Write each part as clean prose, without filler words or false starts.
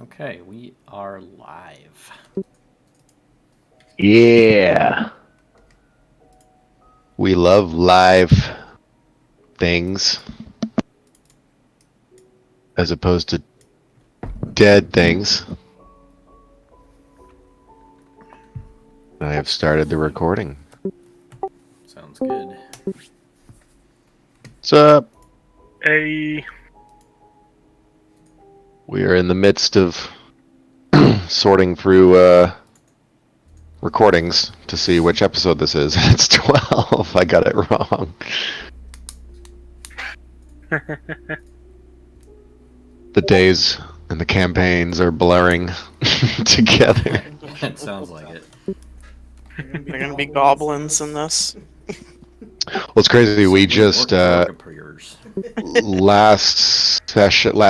Okay, we are live. Yeah. We love live things as opposed to dead things. I have started the recording. Sounds good. What's up? Hey. We are in the midst of sorting through recordings to see which episode this is. It's 12. I got it wrong. The days and the campaigns are blurring together. It sounds like it. They're gonna be goblins in this. Well, it's crazy. We just last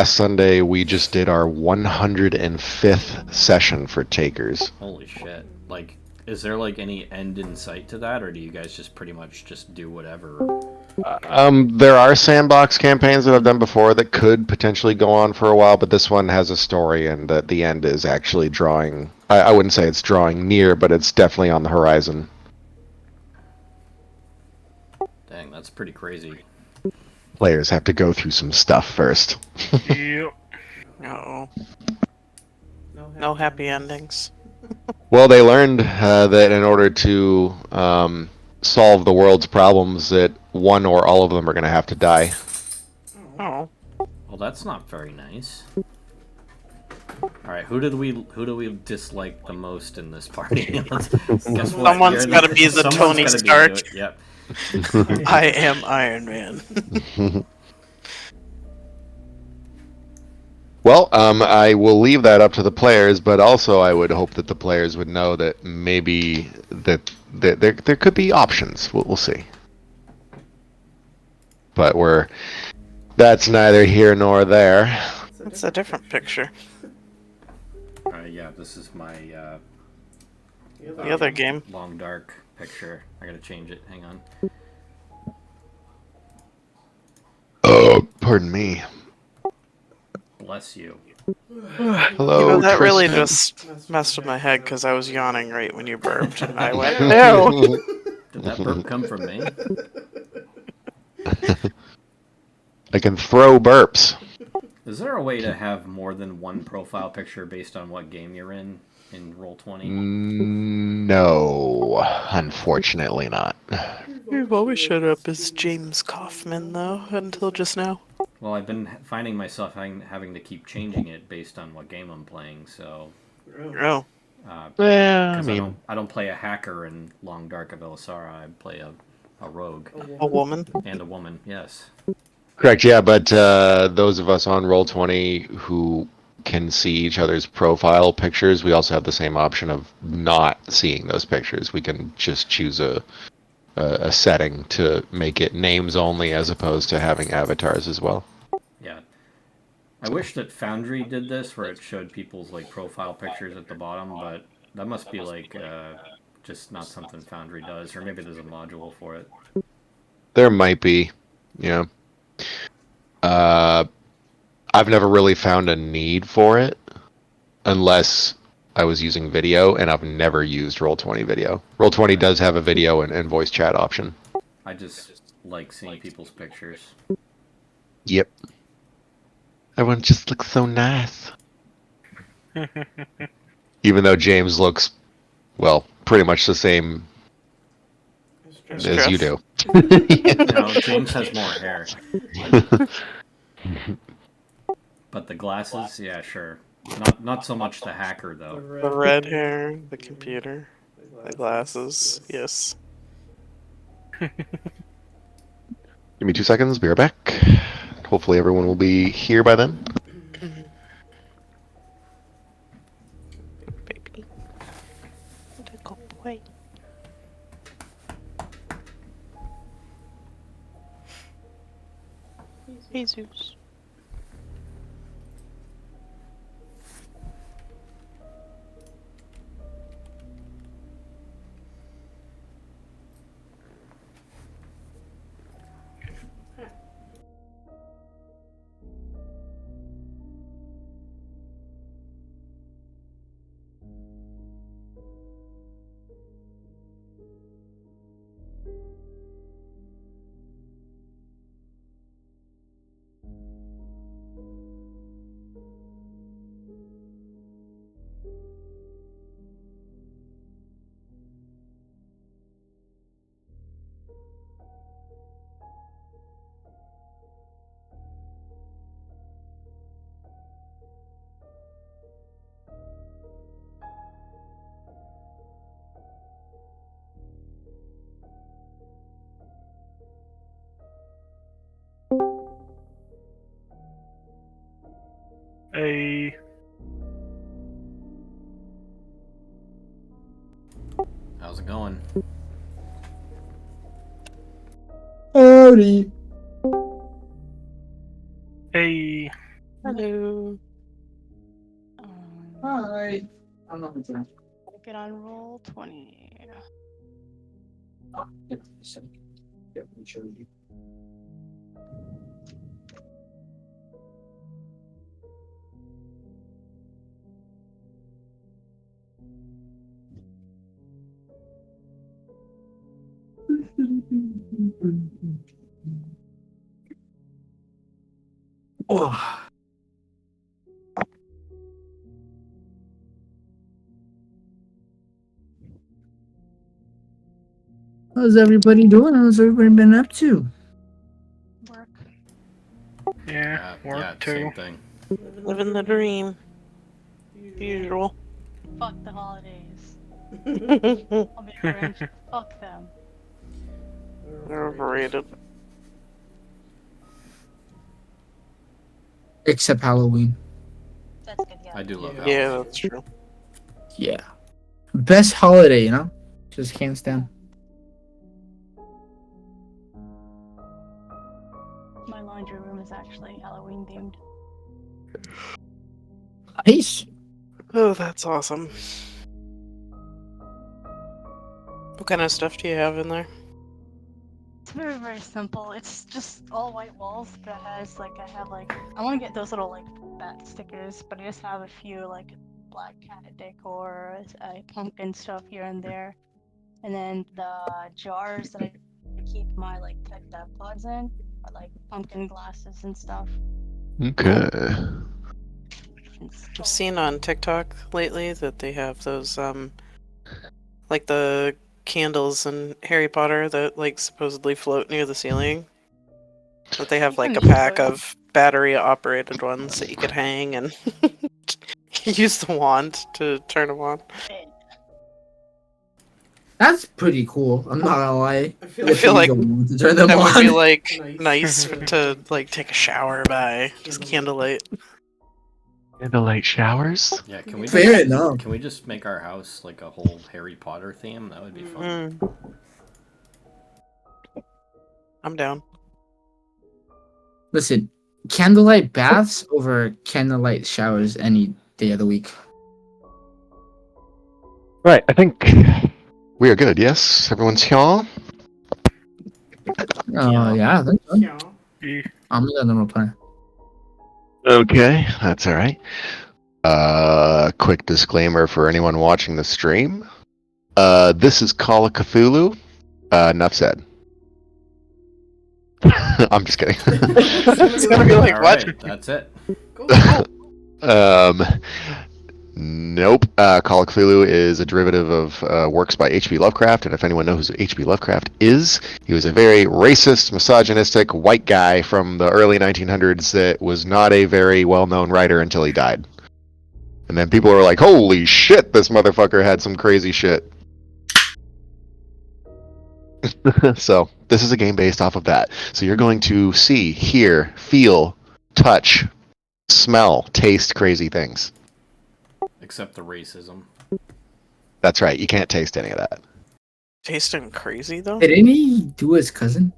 Sunday we just did our 105th session for Takers. Holy shit! Like, is there like any end in sight to that, or do you guys just pretty much just do whatever? There are sandbox campaigns that I've done before that could potentially go on for a while, but this one has a story, and the end is actually drawing. I wouldn't say it's drawing near, but it's definitely on the horizon. Dang, that's pretty crazy. Players have to go through some stuff first. Yep. No. No happy endings. Well, they learned that in order to solve the world's problems, that one or all of them are going to have to die. Oh. Well, that's not very nice. All right, who do we dislike the most in this party? Guess what? Someone's got to be the Tony Stark. Yep. I am Iron Man. Well, I will leave that up to the players, but also I would hope that the players would know that maybe that there could be options. We'll see. But that's neither here nor there. It's a different picture. Yeah, this is my The other game. long dark picture. I gotta change it. Hang on. Oh, pardon me. Bless you. Hello, that really Tristan. just messed with my head because I was yawning right when you burped, and I went, no. Did that burp come from me? I can throw burps. Is there a way to have more than one profile picture based on what game you're in Roll20? No, unfortunately not. You've always showed up as James Kaufman, though, until just now. Well, I've been finding myself having to keep changing it based on what game I'm playing. So, Oh. Yeah, I I don't play a hacker in Long Dark of Elisara. I play a rogue. A woman? And a woman, yes. correct. Yeah, but those of us on Roll20 who can see each other's profile pictures, we also have the same option of not seeing those pictures. We can just choose a setting to make it names only as opposed to having avatars as well. Yeah. I wish that Foundry did this where it showed people's like profile pictures at the bottom, but that must be like just not something Foundry does, or maybe there's a module for it. There might be, you know. I've never really found a need for it unless I was using video, and I've never used Roll20 video. Roll20 does have a video and voice chat option. I just like seeing people's pictures. Yep. Everyone just looks so nice. Even though James looks, well, pretty much the same as you do. No, James has more hair. But the glasses, yeah, sure. Not so much the hacker, though. The red hair, the computer, the glasses, yes. Give me 2 seconds, be right back. Hopefully everyone will be here by then. Baby. Little boy. Jesus. A How's it going? Howdy. A Hello. Hi. I don't know what's that. Get on roll 20. Oh, yeah, yeah, I'm sure you. Oh. How's everybody doing? How's everybody been up to? Work. yeah, work yeah, too. same thing. Living the dream. Usual. Fuck the holidays. They're I'll be Grinch. Fuck them. overrated. Except Halloween. That's good, yeah. I do love Yeah, Halloween. that's true. Yeah. Best holiday, you know? Just hands down. My laundry room is actually Halloween themed. Nice. Oh, that's awesome. What kind of stuff do you have in there? It's very, very simple. It's just all white walls, but it has I want to get those little bat stickers, but I just have a few black cat decor, pumpkin stuff here and there, and then the jars that I keep my pet pods in are pumpkin glasses and stuff. Okay. I've seen on TikTok lately that they have those like the candles in Harry Potter that supposedly float near the ceiling. But they have You a can pack use of battery operated ones that you could hang and use the wand to turn them on. That's pretty cool. I'm not gonna lie. I feel like to turn them that would be on. nice to take a shower by, just candlelight. Candlelight showers? Yeah, can we Fair just, enough. Can we just make our house like a whole Harry Potter theme? That would be fun. I'm down. Listen, candlelight baths over candlelight showers any day of the week. Right, I think we are good, yes? Everyone's here? Oh, Yeah. yeah, I think so. E I'm gonna reply. Okay, that's alright. Quick disclaimer for anyone watching the stream. This is Call of Cthulhu. Enough said. I'm just kidding. It's gonna be like, All what? right, that's it. Nope. Call of Cthulhu is a derivative of works by H.P. Lovecraft, and if anyone knows who H.P. Lovecraft is, he was a very racist, misogynistic white guy from the early 1900s that was not a very well-known writer until he died. And then people were like, holy shit, this motherfucker had some crazy shit. So, this is a game based off of that. So you're going to see, hear, feel, touch, smell, taste crazy things. Except the racism. That's right, you can't taste any of that. Tasting crazy though? Didn't he do his cousin?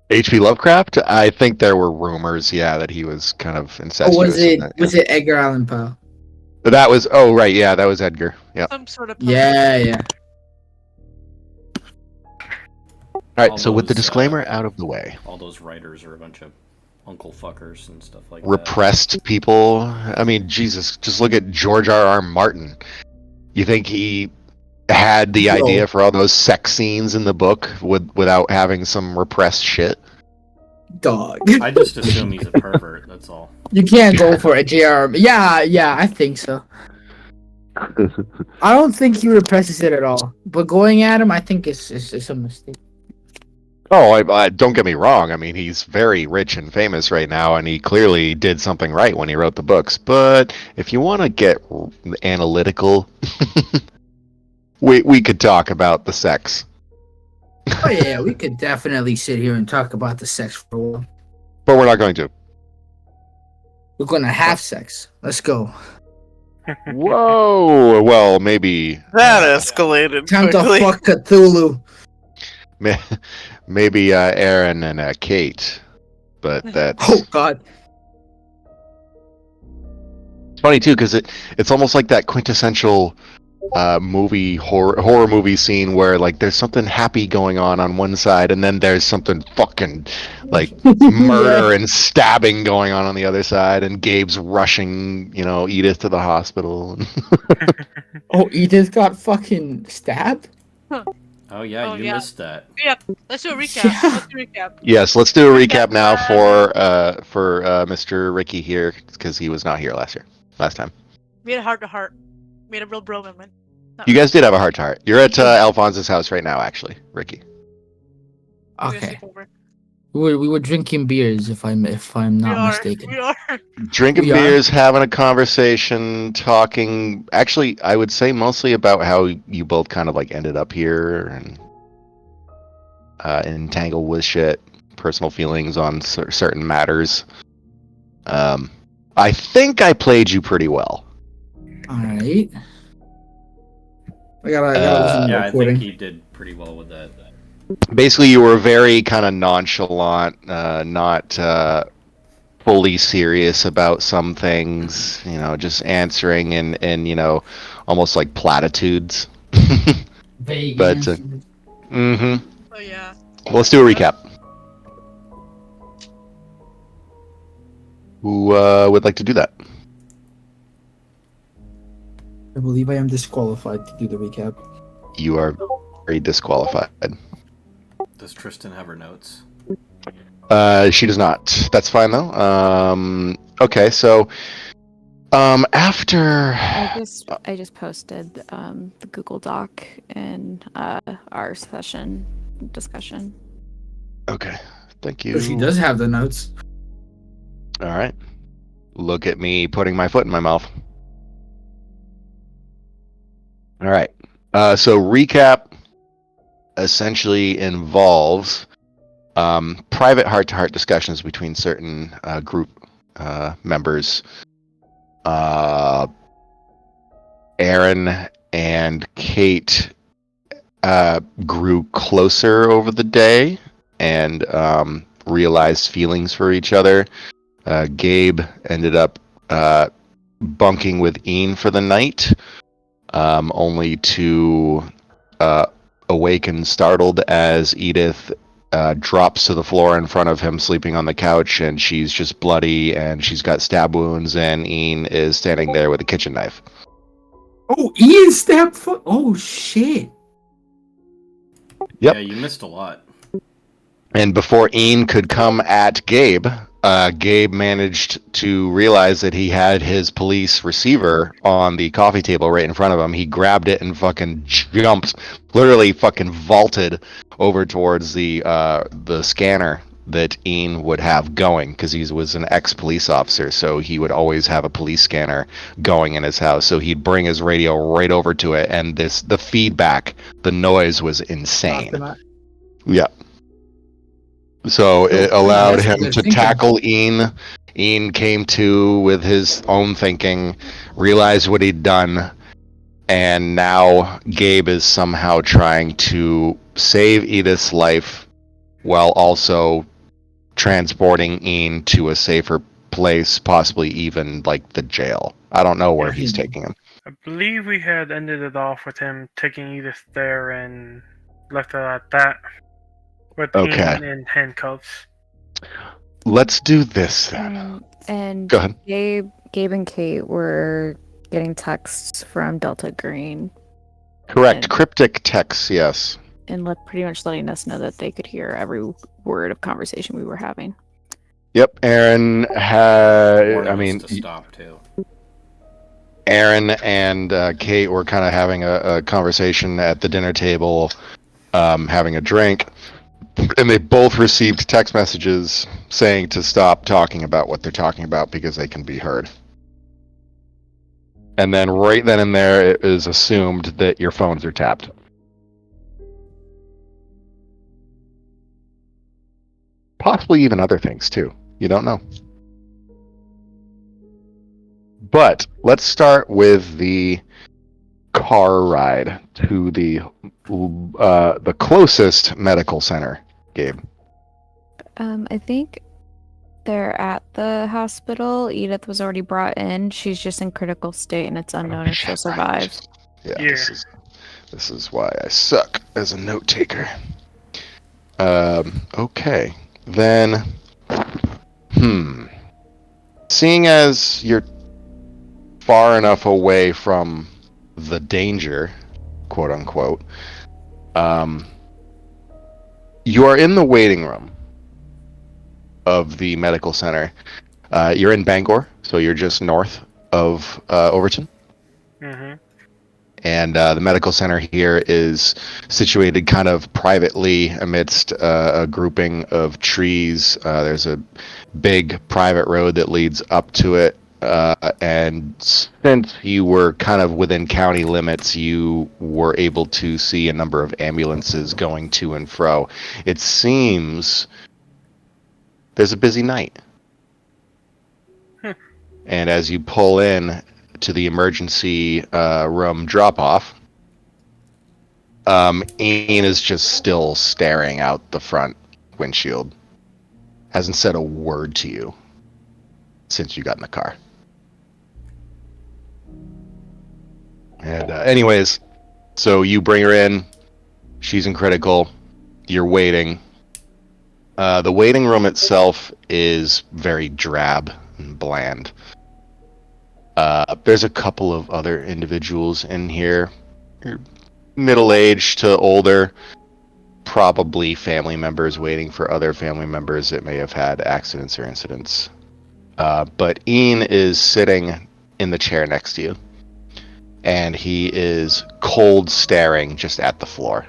H.P. Lovecraft? I think there were rumors, yeah, that he was kind of incestuous. Or was in it that, was it Edgar Allan Poe? That was, oh right, yeah, that was Edgar. Yeah. Some sort of Yeah, yeah. All right, All so with the those, disclaimer out of the way, All those writers are a bunch of uncle fuckers and stuff like repressed people. I mean, Jesus, just look at George R.R. Martin. You think he had the Yo. idea for all those sex scenes in the book without having some repressed shit? Dog. that. I just assume he's a pervert, that's all. You can't go for a JR. Yeah, I think so. I don't think he represses it at all. But going at him, I think it's a mistake. Oh, I don't get me wrong. I mean, he's very rich and famous right now, and he clearly did something right when he wrote the books. But if you want to get analytical, we could talk about the sex. Oh yeah, we could definitely sit here and talk about the sex for a while. But we're not going to. We're gonna have sex. Let's go. Whoa. Well, maybe. That escalated Time to quickly. fuck Cthulhu. Maybe Aaron and Kate. But that's Oh God. it's funny too because it's almost like that quintessential movie horror movie scene where like there's something happy going on one side and then there's something fucking like murder and stabbing going on the other side, and Gabe's rushing Edith to the hospital. Oh, Edith got fucking stabbed. Oh yeah, Oh, you yeah. missed that. Yep. Let's do a recap. Yeah. Let's do a recap. Yes, let's do a recap now for Mr. Ricky here because he was not here last time. We had a heart to heart. We had a real bro moment. Not You really. guys did have a heart to heart. You're at Alphonse's house right now, actually, Ricky. We were Okay. sleepover. We were drinking beers, if I'm not we are. mistaken. We are. Drinking We are? beers, having a conversation, talking. Actually, I would say mostly about how you both kind of like ended up here and entangled with shit, personal feelings on certain matters. I think I played you pretty well. All right. I gotta listen to the Yeah, I recording. think he did pretty well with that. Basically, you were very kind of nonchalant, not fully serious about some things. Just answering and almost like platitudes. Vague But answers. mm-hmm. Oh yeah. Let's do a recap. Who would like to do that? I believe I am disqualified to do the recap. You are very disqualified. Does Tristan have her notes? She does not. That's fine though. Okay, so after I just posted the Google Doc in our session discussion. okay, thank you. So she does have the notes. All right. Look at me putting my foot in my mouth. All right. So recap essentially involves private heart-to-heart discussions between certain group members. Aaron and Kate grew closer over the day and realized feelings for each other. Gabe ended up bunking with Ian for the night, only to awaken startled as Edith drops to the floor in front of him, sleeping on the couch, and she's just bloody and she's got stab wounds, and Ian is standing there with a kitchen knife. Oh, Ian stabbed foot. Oh shit. Yep. Yeah, you missed a lot. And before Ian could come at Gabe, Gabe managed to realize that he had his police receiver on the coffee table right in front of him. He grabbed it and fucking jumped, literally fucking vaulted over towards the scanner that Ian would have going, because he was an ex-police officer, so he would always have a police scanner going in his house. So he'd bring his radio right over to it, and the feedback, the noise was insane. Yeah. So it allowed that's what him they're to thinking. tackle Ian. Ian came to with his own thinking, realized what he'd done, and now Gabe is somehow trying to save Edith's life while also transporting Ian to a safer place, possibly even like the jail. I don't know where he's taking him. I believe we had ended it off with him taking Edith there and left it at that. With Okay. Ian in handcuffs. Let's do this then. And Go ahead. Gabe and Kate were getting texts from Delta Green Correct. And- Cryptic texts, yes. and pretty much letting us know that they could hear every word of conversation we were having. Yep. Aaron had. Warning I us mean, to stop too. Aaron and Kate were kind of having a conversation at the dinner table, having a drink, and they both received text messages saying to stop talking about what they're talking about because they can be heard. And then right then and there, it is assumed that your phones are tapped. Possibly even other things too. You don't know. But let's start with the car ride to the closest medical center, Gabe. I think they're at the hospital. Edith was already brought in. She's just in critical state, and it's unknown if she'll survive. Yeah, Yeah. this is why I suck as a note taker. Okay. Then, seeing as you're far enough away from the danger, quote unquote, you are in the waiting room of the medical center. You're in Bangor, so you're just north of Overton. Mm-hmm. And the medical center here is situated kind of privately amidst a grouping of trees. There's a big private road that leads up to it. And since you were kind of within county limits, you were able to see a number of ambulances going to and fro. It seems there's a busy night. And as you pull in to the emergency room drop-off, Ian is just still staring out the front windshield. Hasn't said a word to you since you got in the car. And anyways, so you bring her in. She's in critical. You're waiting. The waiting room itself is very drab and bland. There's a couple of other individuals in here. You're middle-aged to older. Probably family members waiting for other family members that may have had accidents or incidents. But Ian is sitting in the chair next to you. And he is cold staring just at the floor.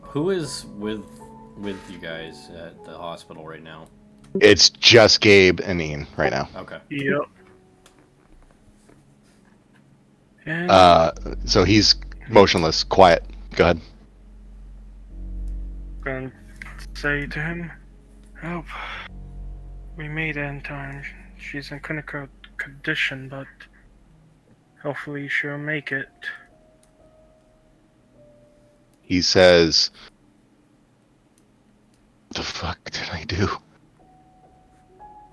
Who is with you guys at the hospital right now? It's just Gabe and Ian right now. Okay. Yep. And So he's motionless, quiet. Go ahead. gonna say to him, "Help. We made it in time. She's in critical condition, but hopefully she'll make it." He says, "The fuck did I do?"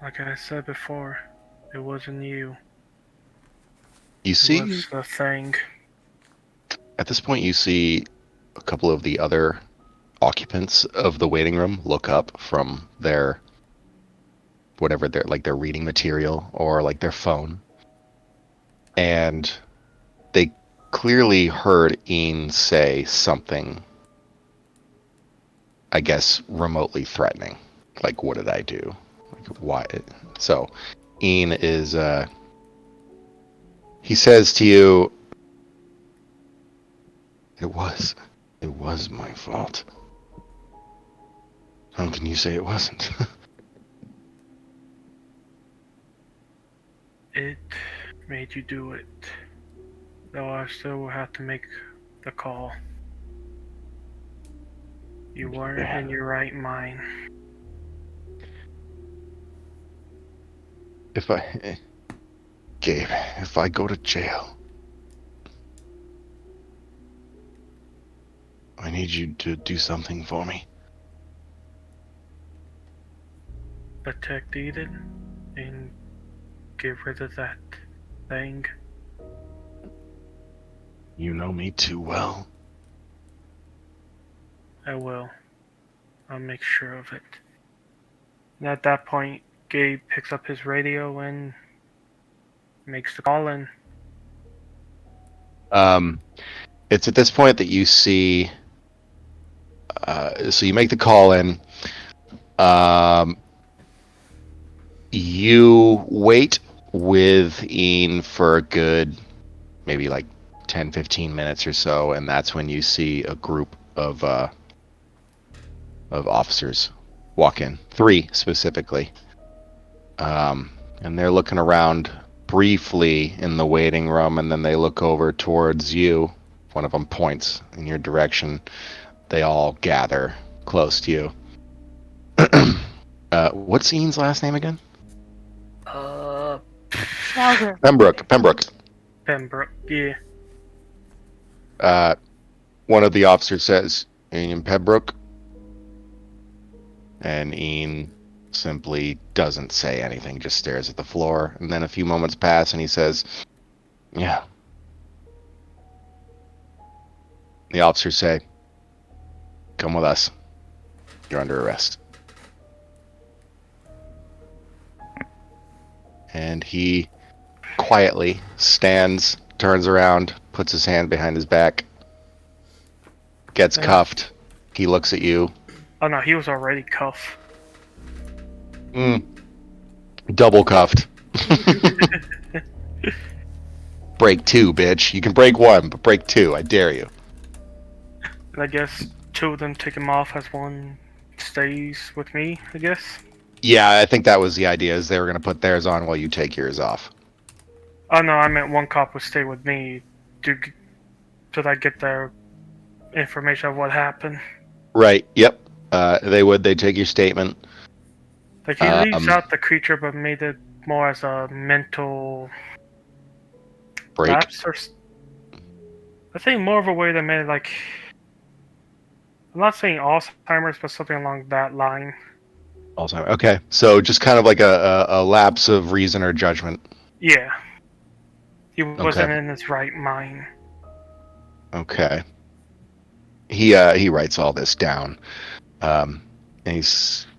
Like I said before, it wasn't you. You It see, was the thing. at this point, you see a couple of the other occupants of the waiting room look up from their whatever their reading material or like their phone, and they clearly heard Ian say something, I guess, remotely threatening. Like, what did I do? Like, why? So, Ian is, he says to you, it was my fault. How can you say it wasn't? It made you do it. Though I still will have to make the call. You weren't in your right mind. Gabe, if I go to jail, I need you to do something for me. Protect Edith and get rid of that thing. You know me too well. I will. I'll make sure of it. And at that point, Gabe picks up his radio and makes the call in. It's at this point that you see. So you make the call in. You wait with Ian for a good, maybe like 10, 15 minutes or so, and that's when you see a group of officers walk in. 3 specifically. And they're looking around briefly in the waiting room, and then they look over towards you. One of them points in your direction. They all gather close to you. What's Ian's last name again? Schnauzer. Pembroke. Pembroke. Yeah. One of the officers says, Ian Pembroke. And Ian simply doesn't say anything, just stares at the floor. And then a few moments pass and he says, yeah. The officers say, come with us. You're under arrest. And he quietly stands, turns around, puts his hand behind his back, gets cuffed. He looks at you. Oh no, he was already cuffed. Double cuffed. Break 2, bitch. You can break 1, but break 2. I dare you. And I guess 2 of them take him off as one stays with me, I guess. Yeah, I think that was the idea, is they were going to put theirs on while you take yours off. Oh no, I meant one cop would stay with me. Did I get the information of what happened? Right, yep. They'd take your statement. Like, he leaves out the creature, but made it more as a mental Break. lapse, or I think more of a way that made it like, I'm not saying Alzheimer's, but something along that line. Alzheimer's. Okay, so just kind of like a lapse of reason or judgment. Yeah. He wasn't in his right mind. Okay. He writes all this down. And he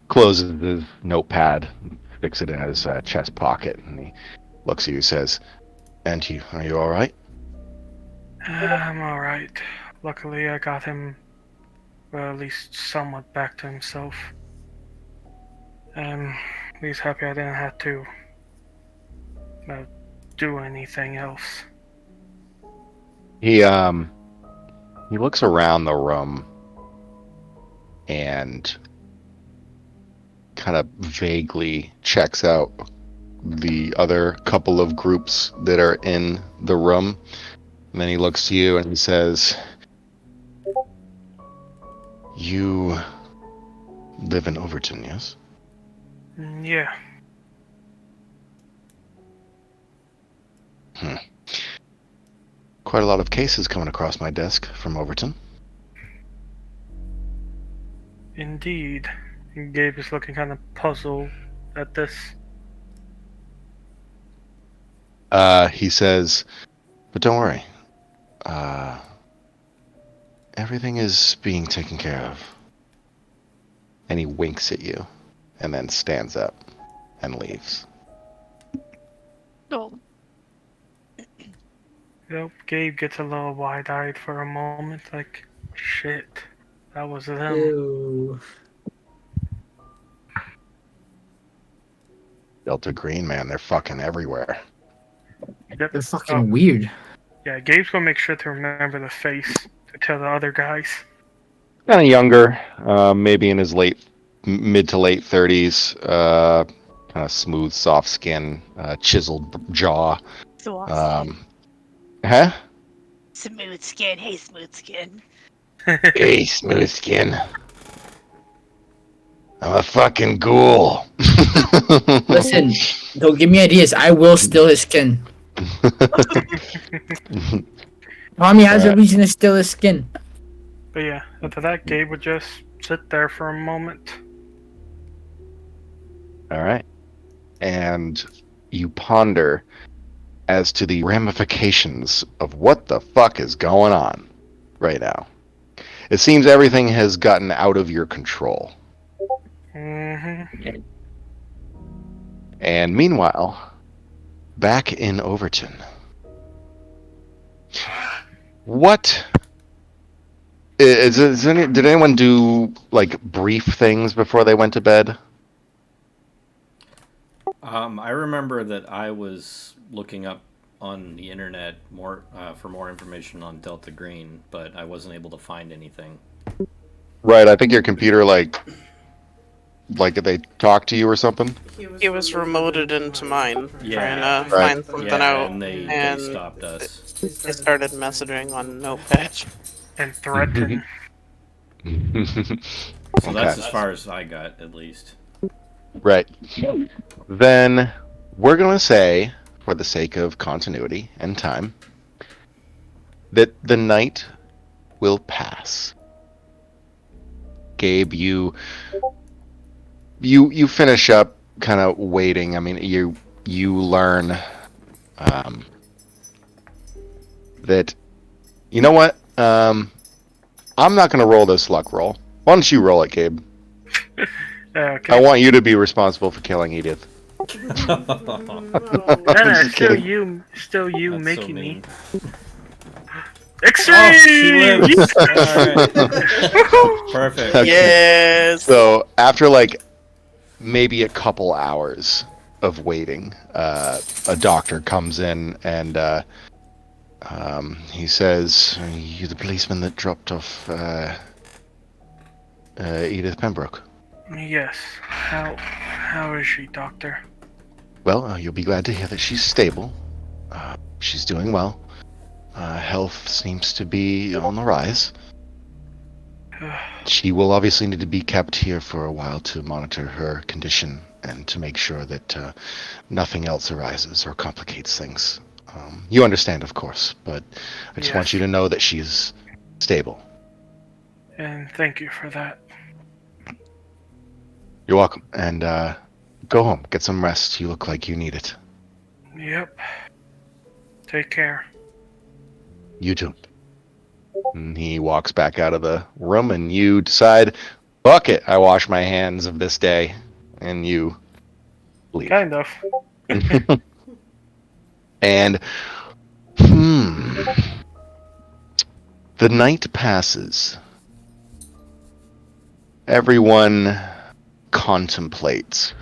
closes his notepad, sticks it in his chest pocket, and he looks at you and says, and are you alright? I'm alright. Luckily, I got him, well, at least somewhat back to himself. He's happy I didn't have to do anything else. He looks around the room and kind of vaguely checks out the other couple of groups that are in the room. And then he looks to you and he says, you live in Overton, yes? Yeah. Quite a lot of cases coming across my desk from Overton. Indeed. Gabe is looking kind of puzzled at this. He says, but don't worry. Everything is being taken care of. And he winks at you and then stands up and leaves. Oh. Yep, Gabe gets a little wide-eyed for a moment, like, shit, that was them. Ew. Delta Green, man, they're fucking everywhere. Yep. They're fucking weird. Yeah, Gabe's gonna make sure to remember the face to tell the other guys. Kind of younger, maybe in his mid to late 30s. Kind of smooth, soft skin, chiseled jaw. Soft skin. Huh? Smooth skin. Hey, smooth skin. Hey, smooth skin. I'm a fucking ghoul. Listen, don't give me ideas. I will steal his skin. Tommy has a reason to steal his skin. But yeah, after that, Gabe would just sit there for a moment. All right. And you ponder as to the ramifications of what the fuck is going on right now. It seems everything has gotten out of your control. Mm-hmm. And meanwhile, back in Overton. What did anyone do like brief things before they went to bed? I remember that I was looking up on the internet for more information on Delta Green, but I wasn't able to find anything. Right, I think your computer like they talked to you or something. He was remoted into mine, Yeah. trying to Right. find something Yeah, out, and they and stopped us. they started messaging on Notepad. And threaten. So that's as far as I got, at least. Right. Then we're going to say, for the sake of continuity and time, that the night will pass. Gabe, you finish up kind of waiting. I mean, you learn that, you know what? I'm not going to roll this luck roll. Why don't you roll it, Gabe? Okay. I want you to be responsible for killing Edith. No, Just still kidding. you That's so making me. mean. Extreme! Oh, she lives. Yes! Alright. Perfect. Okay. Yes. So after like maybe a couple hours of waiting, a doctor comes in and he says, "Are you the policeman that dropped off Edith Pembroke?" Yes. How is she, Doctor? Well, you'll be glad to hear that she's stable. She's doing well. Health seems to be on the rise. She will obviously need to be kept here for a while to monitor her condition and to make sure that nothing else arises or complicates things. You understand, of course, but I just want Yes. you to know that she's stable. And thank you for that. You're welcome. And go home. Get some rest. You look like you need it. Yep. Take care. You too. And he walks back out of the room, and you decide, fuck it, I wash my hands of this day. And you leave. Kind of. And, the night passes. Everyone contemplates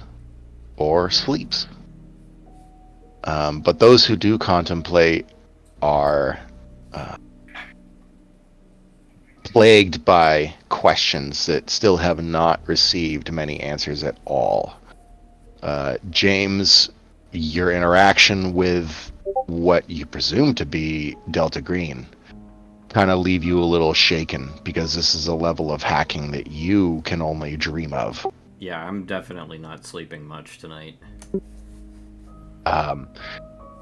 or sleeps. But those who do contemplate are plagued by questions that still have not received many answers at all. James, your interaction with what you presume to be Delta Green kind of leave you a little shaken because this is a level of hacking that you can only dream of. Yeah, I'm definitely not sleeping much tonight.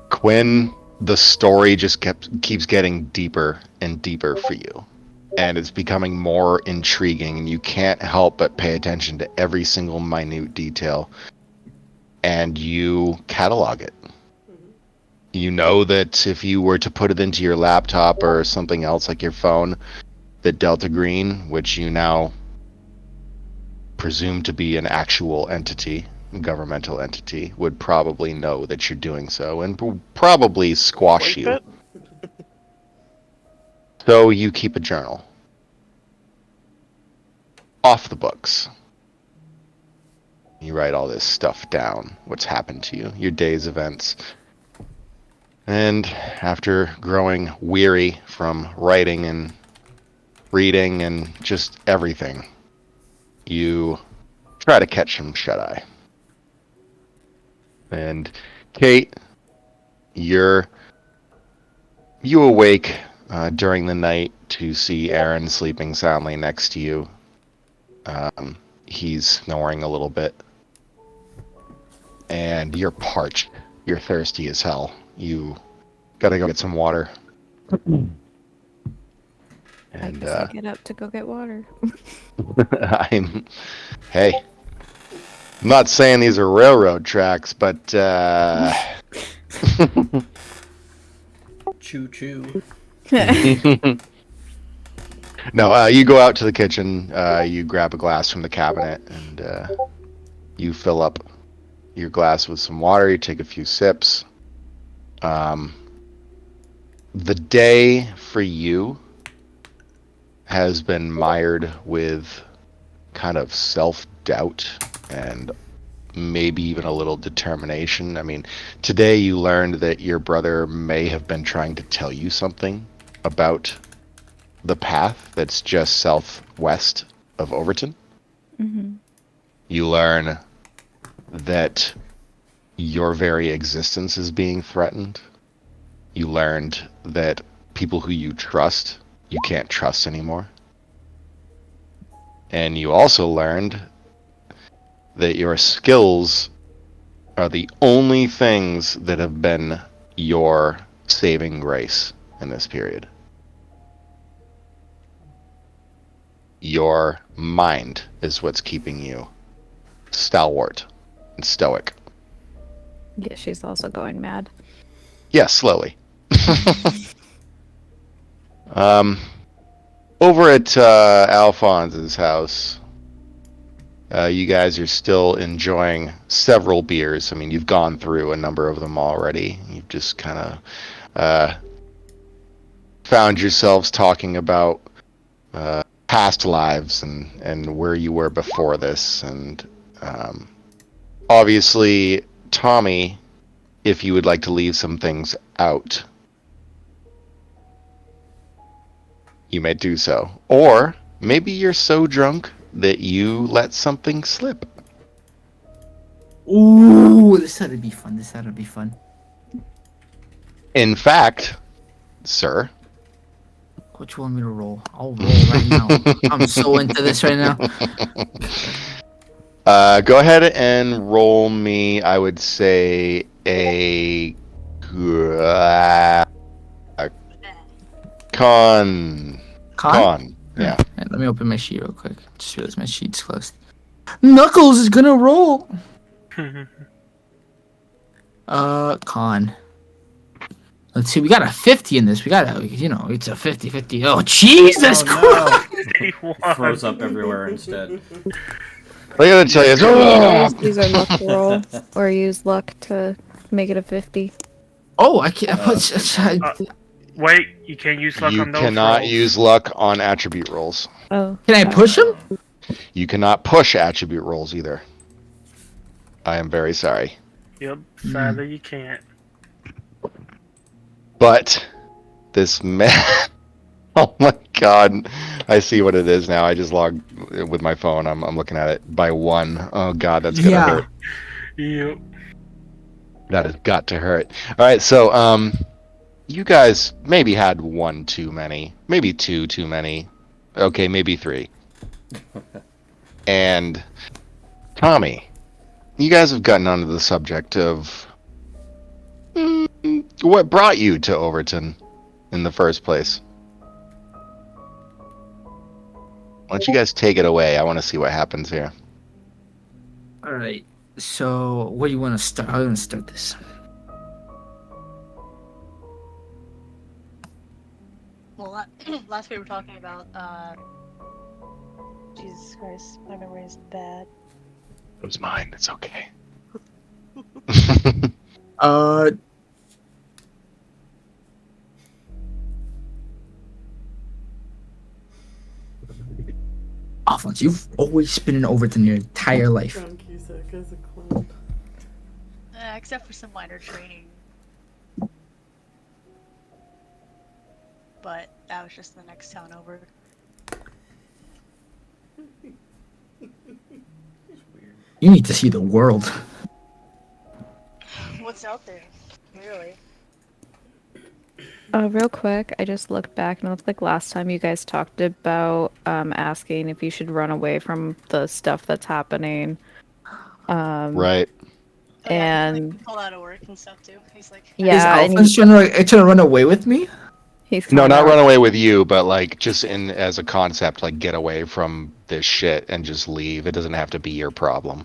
Quinn, the story just keeps getting deeper and deeper for you. And it's becoming more intriguing, and you can't help but pay attention to every single minute detail. And you catalog it. You know that if you were to put it into your laptop or something else like your phone, that Delta Green, which you now presume to be an actual entity, governmental entity, would probably know that you're doing so and will probably squash Wipe you. it? So you keep a journal. Off the books. You write all this stuff down, what's happened to you, your day's events. And after growing weary from writing and reading and just everything, you try to catch some shut-eye. And Kate, you awake during the night to see Aaron sleeping soundly next to you. He's snoring a little bit. And you're parched. You're thirsty as hell. You gotta go get some water. I And guess I get up to go get water. hey, I'm not saying these are railroad tracks, but Choo choo. no, you go out to the kitchen, you grab a glass from the cabinet, and you fill up your glass with some water. You take a few sips. The day for you has been mired with kind of self-doubt and maybe even a little determination. I mean, today you learned that your brother may have been trying to tell you something about the path that's just southwest of Overton. Mm-hmm. You learn that your very existence is being threatened. You learned that people who you trust, you can't trust anymore. And you also learned that your skills are the only things that have been your saving grace in this period. Your mind is what's keeping you stalwart and stoic. Yeah, she's also going mad. Yes, slowly. Over at Alphonse's house, you guys are still enjoying several beers. I mean, you've gone through a number of them already. You've just kind of found yourselves talking about past lives and where you were before this. And obviously, Tommy, if you would like to leave some things out, you may do so. Or maybe you're so drunk that you let something slip. Ooh, this ought to be fun. This ought to be fun. In fact, sir, What you want me to roll? I'll roll right now. I'm so into this right now. go ahead and roll me, I would say, a con. Con? Yeah. Alright, let me open my sheet real quick. Just realized my sheet's closed. Knuckles is gonna roll. Con. Let's see, we got a 50 in this. We got a, it's a 50-50. Oh, Jesus Christ! Froze up everywhere instead. I gotta tell you, Use our luck to roll, or use luck to make it a 50. Oh, I can't. Wait, you can't use luck you on those cannot rolls. use luck on attribute rolls. Oh. Can I push him? You cannot push attribute rolls either. I am very sorry. Yep, sadly you can't. But this man, oh my god, I see what it is now. I just logged with my phone. I'm looking at it by 1. Oh god, that's gonna hurt. Yep. That has got to hurt. All right, so you guys maybe had 1 too many, maybe 2 too many. Okay, maybe 3. And Tommy, you guys have gotten onto the subject of what brought you to Overton in the first place. Why don't you guys take it away? I want to see what happens here. All right. So, where do you want to start? How do you want to start this? Well, last we were talking about, Jesus Christ, my memory is bad. It was mine. It's okay. Alphonse, you've always been in Overton your entire life. Except for some minor training. But that was just the next town over. You need to see the world. What's out there? Really? Real quick, I just looked back and it looked like last time you guys talked about asking if you should run away from the stuff that's happening. Right. Oh, yeah, And like, pull out of work and stuff too. He's like, Is yeah, and Alphonse trying to run away with me? he's No, kinda- not run away with you, but like just in as a concept, like get away from this shit and just leave. It doesn't have to be your problem.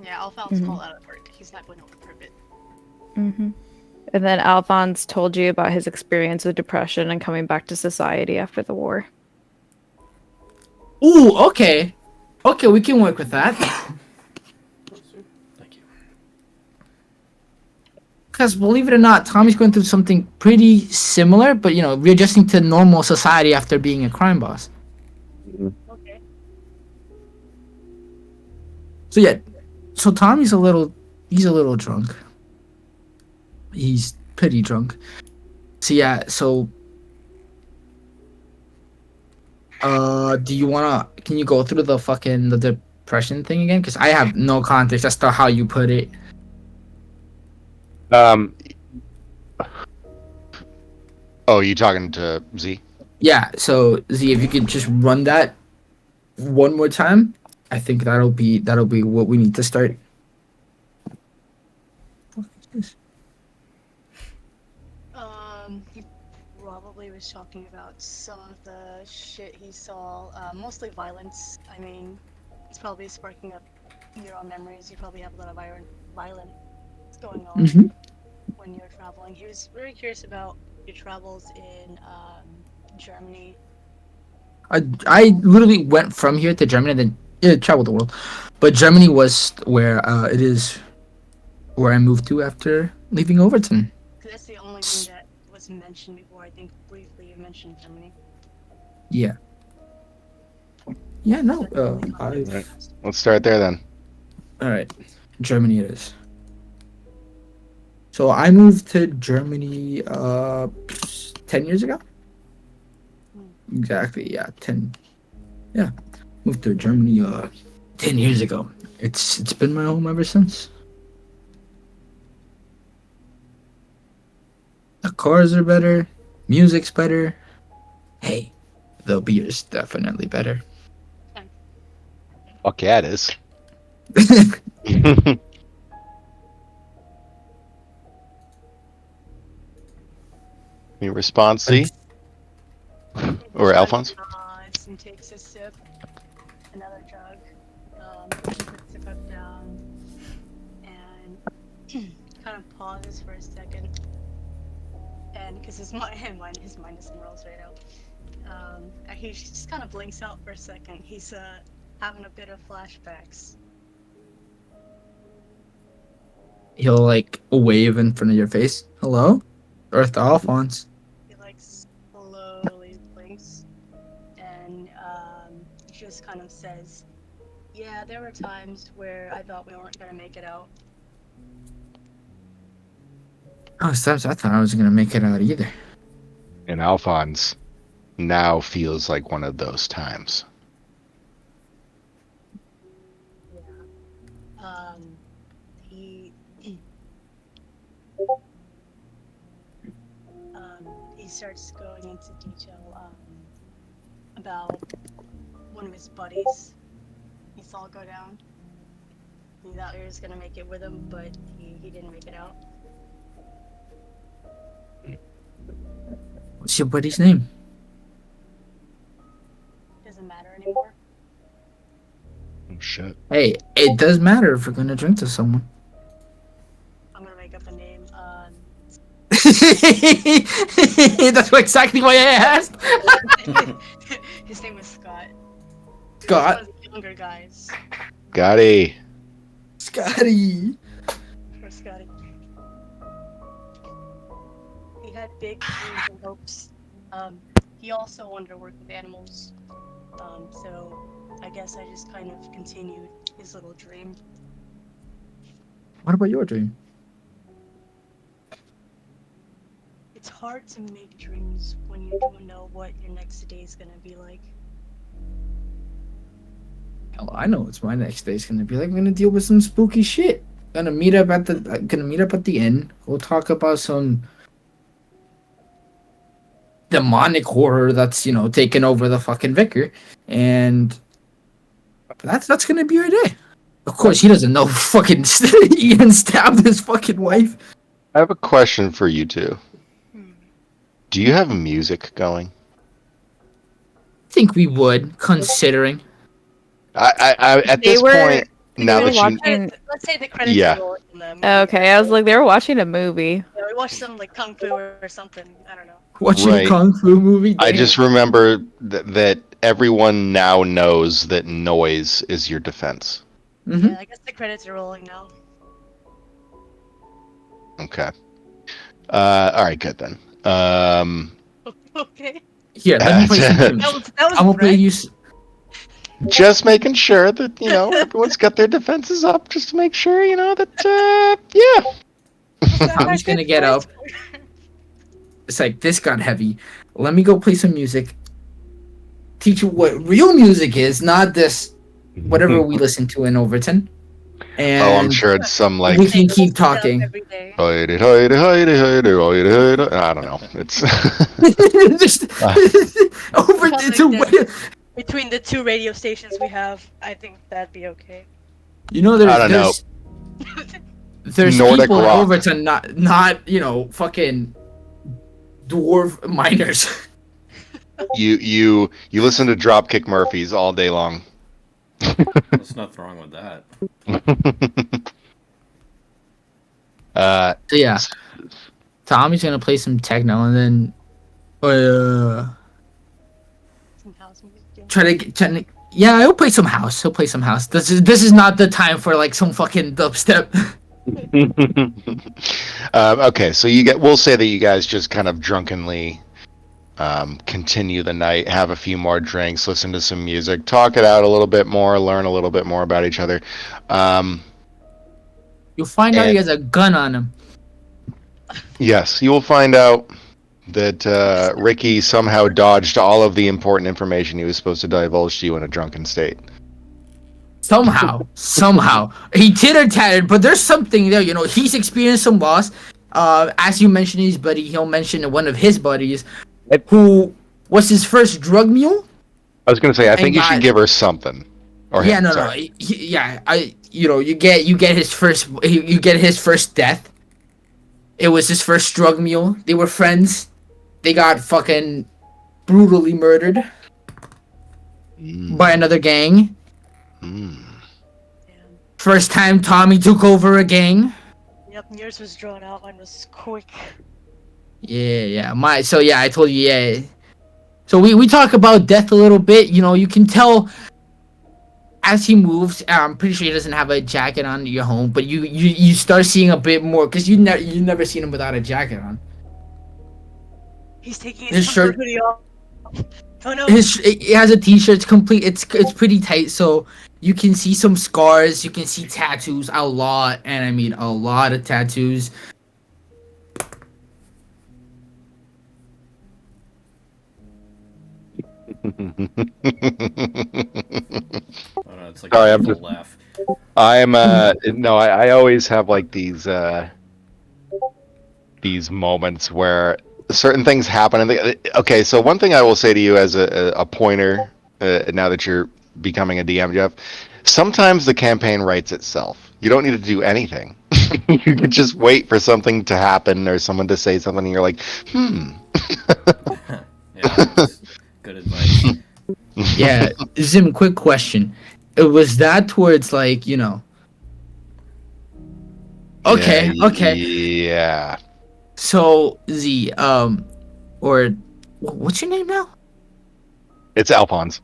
yeah, Alphonse Mhm. called out of work. He's not going to work for a bit. Mhm. And then Alphonse told you about his experience with depression and coming back to society after the war. Ooh, okay. Okay, we can work with that. Thank you. Because believe it or not, Tommy's going through something pretty similar, but readjusting to normal society after being a crime boss. Okay. So yeah, so Tommy's he's a little drunk. He's pretty drunk. So yeah, can you go through the depression thing again? Because I have no context as to how you put it. Oh, you talking to Z? Yeah, so Z, if you could just run that one more time. I think that'll be what we need to start. What is this? He probably was talking about some of the shit he saw, mostly violence. I mean, it's probably sparking up your own memories. You probably have a lot of violence going on Mhm. when you're traveling. He was very curious about your travels in Germany. I literally went from here to Germany and then traveled the world, but Germany was where it is where I moved to after leaving Overton. 'Cause that's the only thing that was mentioned before. I think briefly you mentioned Germany. Yeah. Yeah. No. Right. Let's start there then. All right. Germany it is. So I moved to Germany 10 years ago. Exactly. Yeah. 10. Yeah. Moved to Germany 10 years ago. It's been my home ever since. The cars are better, music's better. Hey, the beer's definitely better. Fuck yeah, it is. Any response, C? Or Alphonse? Nods and takes a sip. Another jug. Puts the cup down and kind of pauses for a second. And because his mind is somewhere else right now. And he just kind of blinks out for a second. He's having a bit of flashbacks. He'll like wave in front of your face. Hello? Earth Alphonse. He like slowly blinks and just kind of says, "Yeah, there were times where I thought we weren't gonna make it out." Oh, sometimes I thought I wasn't gonna make it out either. And Alphonse now feels like one of those times. He starts going into detail about one of his buddies. He saw go down. He thought he was gonna make it with him, but he didn't make it out. What's your buddy's name? Doesn't matter anymore. Oh shit. Hey, it does matter if we're gonna drink to someone. I'm gonna make up a name. That's exactly why I asked. His name was Scott. Scott. One of the younger guys. Scotty. Scotty. For Scotty. He had big dreams and hopes. He also wanted to work with animals. So I guess I just kind of continued his little dream. What about your dream? It's hard to make dreams when you don't know what your next day is gonna be like. Hell, I know what my next day's gonna be like. I'm gonna deal with some spooky shit. Gonna meet up at the inn. We'll talk about some demonic horror that's taking over the fucking vicar, and that's gonna be our day. Of course, he doesn't know fucking Ian stabbed his fucking wife. I have a question for you two. Do you have music going? I think we would, considering. I at They this were- point, now were that you watching- Let's say the credits Yeah. roll in them. Okay, I was like, they were watching a movie. Yeah, we watched some like kung fu or something. I don't know. Watching Right. a kung fu movie. I damn. just remember that everyone now knows that noise is your defense. Mhm. Yeah, I guess the credits are rolling now. Okay. All right, good then. Okay. Here, let me play some tunes. That was I'm gonna play Brett. you. Just making sure that everyone's got their defenses up, just to make sure that yeah. Tommy's gonna get up. It's like this got heavy. Let me go play some music. Teach you what real music is, not this whatever we listen to in Overton. And Oh, I'm sure it's some like we can keep talking. Every day. I don't know. It's Just Overton. Between the two radio stations we have, I think that'd be okay. You know, I don't know. there's Nordic people in rock. Overton, not fucking dwarf miners. You listen to Dropkick Murphys all day long. There's nothing wrong with that. So yeah, Tommy's gonna play some techno and then Some house music. try to yeah, he'll play some house. He'll play some house. This is not the time for like some fucking dubstep. Okay, so we'll say that you guys just kind of drunkenly continue the night, have a few more drinks, listen to some music, talk it out a little bit more, learn a little bit more about each other. You'll find out And- he has a gun on him. Yes, you will find out that Ricky somehow dodged all of the important information he was supposed to divulge to you in a drunken state. Somehow he titter-tattered, but there's something there. He's experienced some loss. As you mentioned his buddy, he'll mention one of his buddies who was his first drug mule. I was going to say, I think you God. should give her something. Or Yeah, him, no. sorry. You get his first death. It was his first drug mule. They were friends. They got fucking brutally murdered by another gang. Mm. First time Tommy took over a gang. Yep, yours was drawn out. Mine was quick. Yeah. I told you, yeah. So we talk about death a little bit. You can tell as he moves. I'm pretty sure he doesn't have a jacket on your home, but you start seeing a bit more because you never seen him without a jacket on. He's taking His his shirt- hoodie off. Oh no. It has a t-shirt. It's complete. It's pretty tight. So you can see some scars. You can see tattoos, a lot, and I mean a lot of tattoos. I don't know, it's like Sorry, a I'm evil just- laugh. I'm no, I always have like these moments where certain things happen and okay, so one thing I will say to you as a pointer, now that you're becoming a DM, Jeff, sometimes the campaign writes itself. You don't need to do anything. You can just wait for something to happen or someone to say something and you're like, Yeah, that's good advice. Yeah, Zim. Quick question. Was that towards like Okay. Yeah. So Z, or what's your name now? It's Alphonse.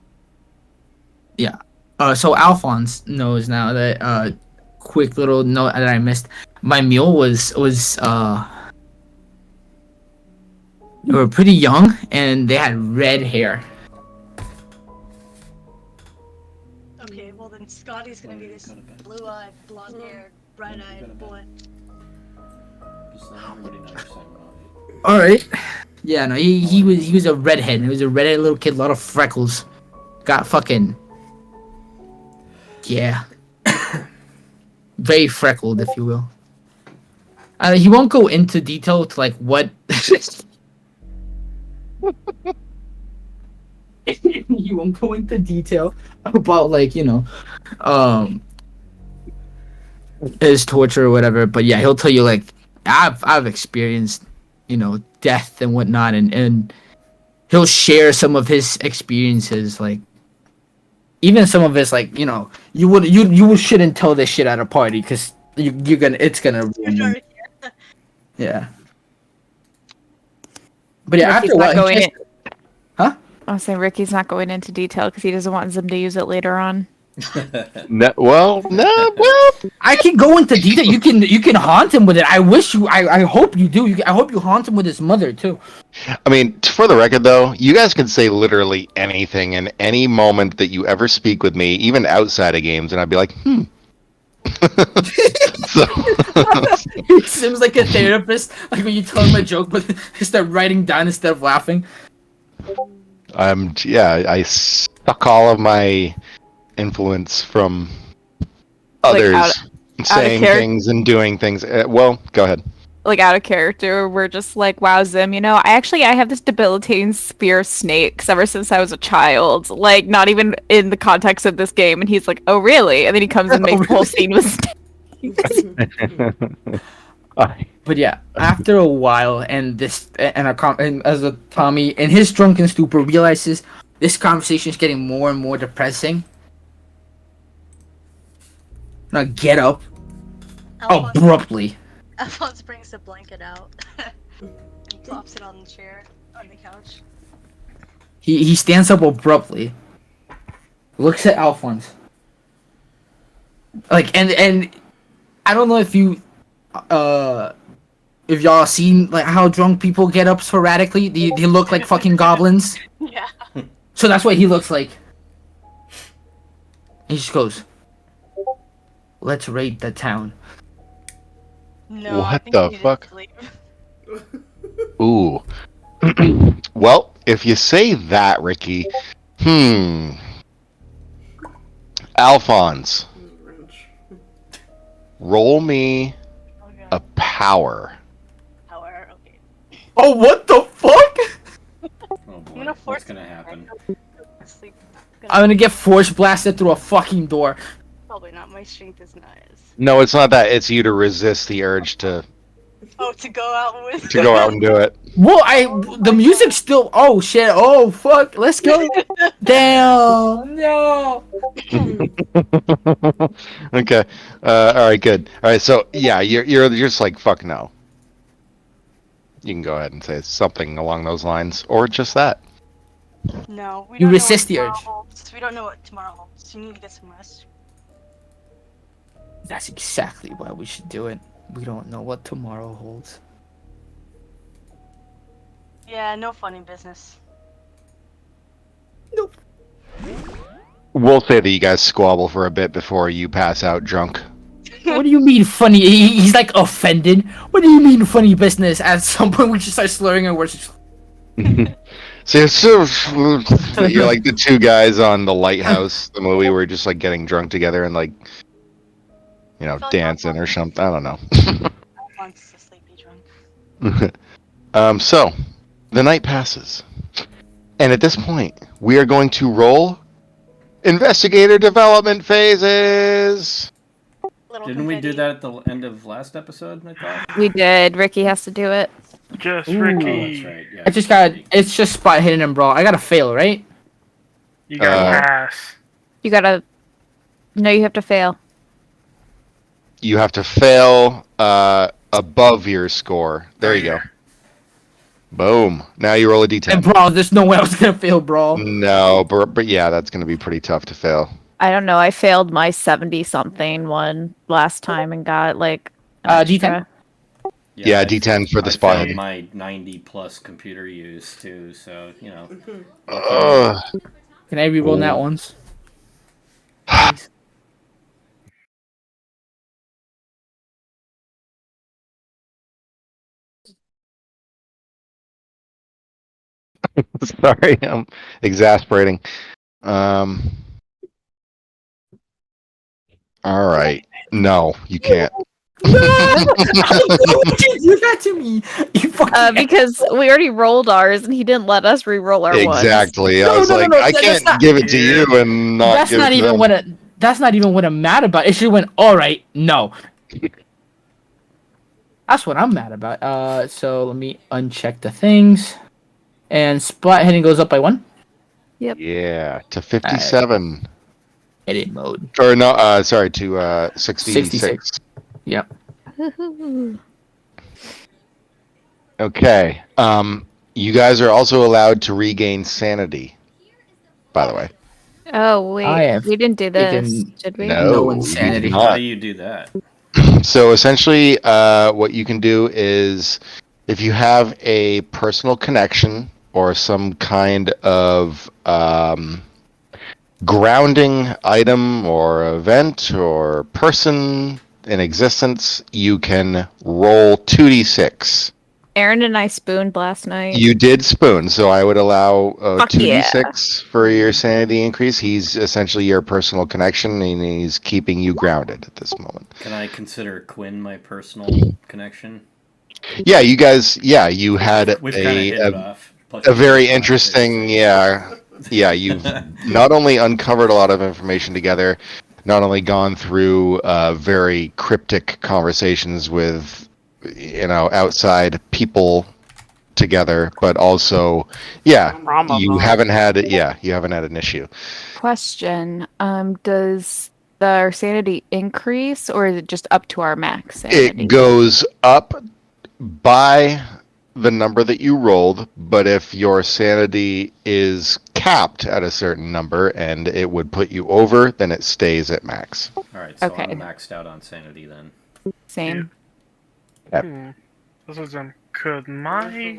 So Alphonse knows now that quick little note that I missed. My mule was they were pretty young and they had red hair. Okay, well then Scotty's gonna be this blue-eyed, blonde-haired, bright-eyed boy. Just let everybody know you're signing off. All right. Yeah, no, he was a redhead. He was a redhead little kid, a lot of freckles. Got fucking yeah, very freckled, if you will. He won't go into detail to like what. He won't go into detail about like his torture or whatever. But yeah, he'll tell you like I've experienced death and whatnot, and he'll share some of his experiences, like even some of his like you shouldn't tell this shit at a party because it's gonna ruin you. Yeah. But yeah, Ricky's after a not while, going he just- in- I was saying Ricky's not going into detail because he doesn't want them to use it later on. Well, I can go into detail. You can haunt him with it. I hope you do. I hope you haunt him with his mother too. I mean, for the record, though, you guys can say literally anything in any moment that you ever speak with me, even outside of games, and I'd be like, So, He seems like a therapist. Like when you tell him a joke, but he start writing down instead of laughing. I suck all of my influence from Like others out of saying character. things and doing things. Well, go ahead. like out of character. We're just like, wow, Zim, I have this debilitating spear of snakes ever since I was a child. Like, not even in the context of this game. And he's like, oh, really? And then he comes and Oh, makes a whole really? scene with snakes. But yeah, after a while, and as a Tommy in his drunken stupor realizes this conversation is getting more and more depressing. Now get up abruptly. Alphonse brings the blanket out and plops it on the chair on the couch. He stands up abruptly, looks at Alphonse, like and I don't know if y'all seen like how drunk people get up sporadically. They look like fucking goblins. Yeah. So that's what he looks like. He just goes, "Let's raid the town." No, I What think the he did fuck? sleep. Ooh. Well, if you say that, Ricky, Alphonse, roll me Okay. a power. Power, okay. Oh, what the fuck? Oh I'm boy, gonna what's force gonna happen? Sleep. I'm gonna get force blasted through a fucking door. Probably not. My strength is not as. No, it's not that. It's you to resist the urge to Oh, to go out with. go out and do it. Well, the music's still. Oh shit! Oh fuck! Let's go. Damn! No. Okay. All right. Good. All right. So yeah, you're just like fuck no. You can go ahead and say something along those lines, or just that. No, we You don't resist the know what tomorrow urge. holds. We don't know what tomorrow holds. You need to get some rest. That's exactly why we should do it. We don't know what tomorrow holds. Yeah, no funny business. We'll say that you guys squabble for a bit before you pass out drunk. What do you mean funny? He's like offended. What do you mean funny business? At some point we just start slurring our words. So you're like the two guys on The Lighthouse, the movie where we're just like getting drunk together and like, dancing or something. I don't know. Wants to sleepy drunk. So the night passes, and at this point, we are going to roll investigator development phases. Didn't we do that at the end of last episode? I thought. We did. Ricky has to do it. Just Ooh. Oh, Ricky. that's right. Yeah. I just got. It's just spot hidden and brawl. I gotta fail, right? You got pass. You gotta. No, you have to fail. You have to fail above your score. There you go. Boom. Now you roll a d10. And brawl. There's no way I was gonna fail brawl. No, but yeah, that's going to be pretty tough to fail. I don't know. I failed my 70-something one last time and got like. an D10? extra. Yeah, D10 for the I spot failed hidden. my 90+ computer use too, so Can I reroll that Ooh. once? Sorry, I'm exasperating. All right. No, you can't. No! How did you do that to me? You fucking. Because we already rolled ours and he didn't let us re-roll our ones. Exactly. I No, was no, no, like, no, I that's can't not- give it to you and not That's give not it to even them. what. That's not even what I'm mad about. It should went. All right, no. That's what I'm mad about. So let me uncheck the things, and splat hidden goes up by 1. Yeah, to 57. Edit mode. Or no, sorry, to 66. 66. Yep. Okay. You guys are also allowed to regain sanity, by the way. Oh wait, I have we didn't do this, taken did we? No, No you insanity. did how not. do you do that? So essentially, what you can do is if you have a personal connection or some kind of grounding item or event or person in existence, you can roll 2d6. Aaron and I spooned last night. You did spoon, so I would allow Fuck 2d6 for your sanity increase. He's essentially your personal connection, and he's keeping you grounded at this moment. Can I consider Quinn my personal connection? Yeah, you guys. Yeah, you had We've kind of hit it off. Plus a you very did a lot of interesting. things. Yeah. You've not only uncovered a lot of information together, not only gone through very cryptic conversations with outside people together, but also, yeah, you haven't had an issue. Question. Does the sanity increase or is it just up to our max sanity? It goes up by the number that you rolled, but if your sanity is capped at a certain number and it would put you over, then it stays at max. All right, so Okay. I'm maxed out on sanity then. Same. This is could my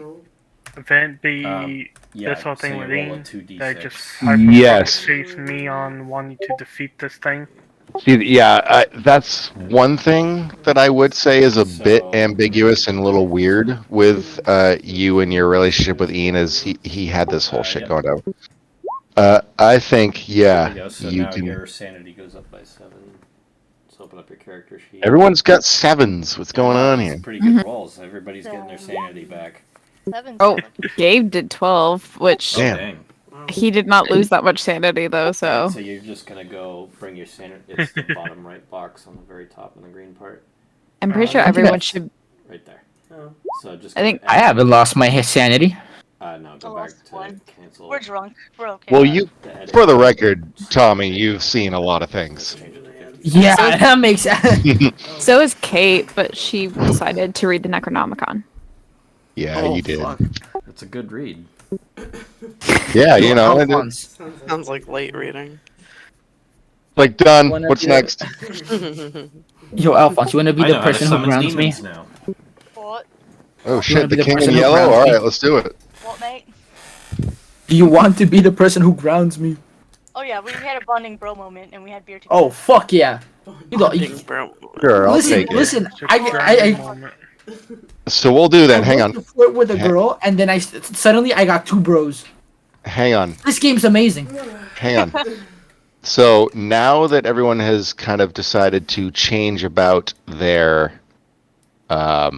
event be Yeah, this whole thing so with you roll a Ian? 2d6. That just Yes. hyperfocuses me on wanting to defeat this thing. See, yeah, that's one thing that I would say is a bit So- ambiguous and a little weird with you and your relationship with Ian is he had this whole shit Yep. going on. I think, There we go. yeah, So you now can. your sanity goes up by 7. Let's open up your character sheet. Everyone's got 7s. What's going on It's here? pretty good rolls. Everybody's getting their sanity back. 7's Oh, good. Gabe did 12, which Damn. Dang. he did not lose that much sanity though, Alright, so. so you're just gonna go bring your sanity. It's the bottom right box on the very top in the green part, I'm pretty sure I think everyone that's- should. right there. So just. I think- I haven't lost my sanity. No, go I back lost to one. cancel. We're drunk. We're okay. Well, you, the edit. for the record, Tommy, you've seen a lot of things. Change it to 50. Yeah, that makes sense. So is Kate, but she decided to read the Necronomicon. Yeah, Oh, you did. fuck. It's a good read. Yeah, you know, Alphonse. Sounds like light reading. like done. Wanna What's be next? Yo, Alphonse, you wanna be I the know how to person who summon grounds me? demons now. What? Oh wanna shit, be the the king in person who yellow. grounds All me? right, let's do it. What, mate? Do you want to be the person who grounds me? Oh yeah, we had a bonding bro moment and we had beer together. Oh, fuck yeah. You know, Bonding, bro. Sure, I'll listen, take it. listen. It's a grounding I moment. So we'll do that. I Hang went on. to flirt with a Ha- girl, and then suddenly I got 2 bros. Hang on. This game's amazing. Hang on. So now that everyone has kind of decided to change about their, I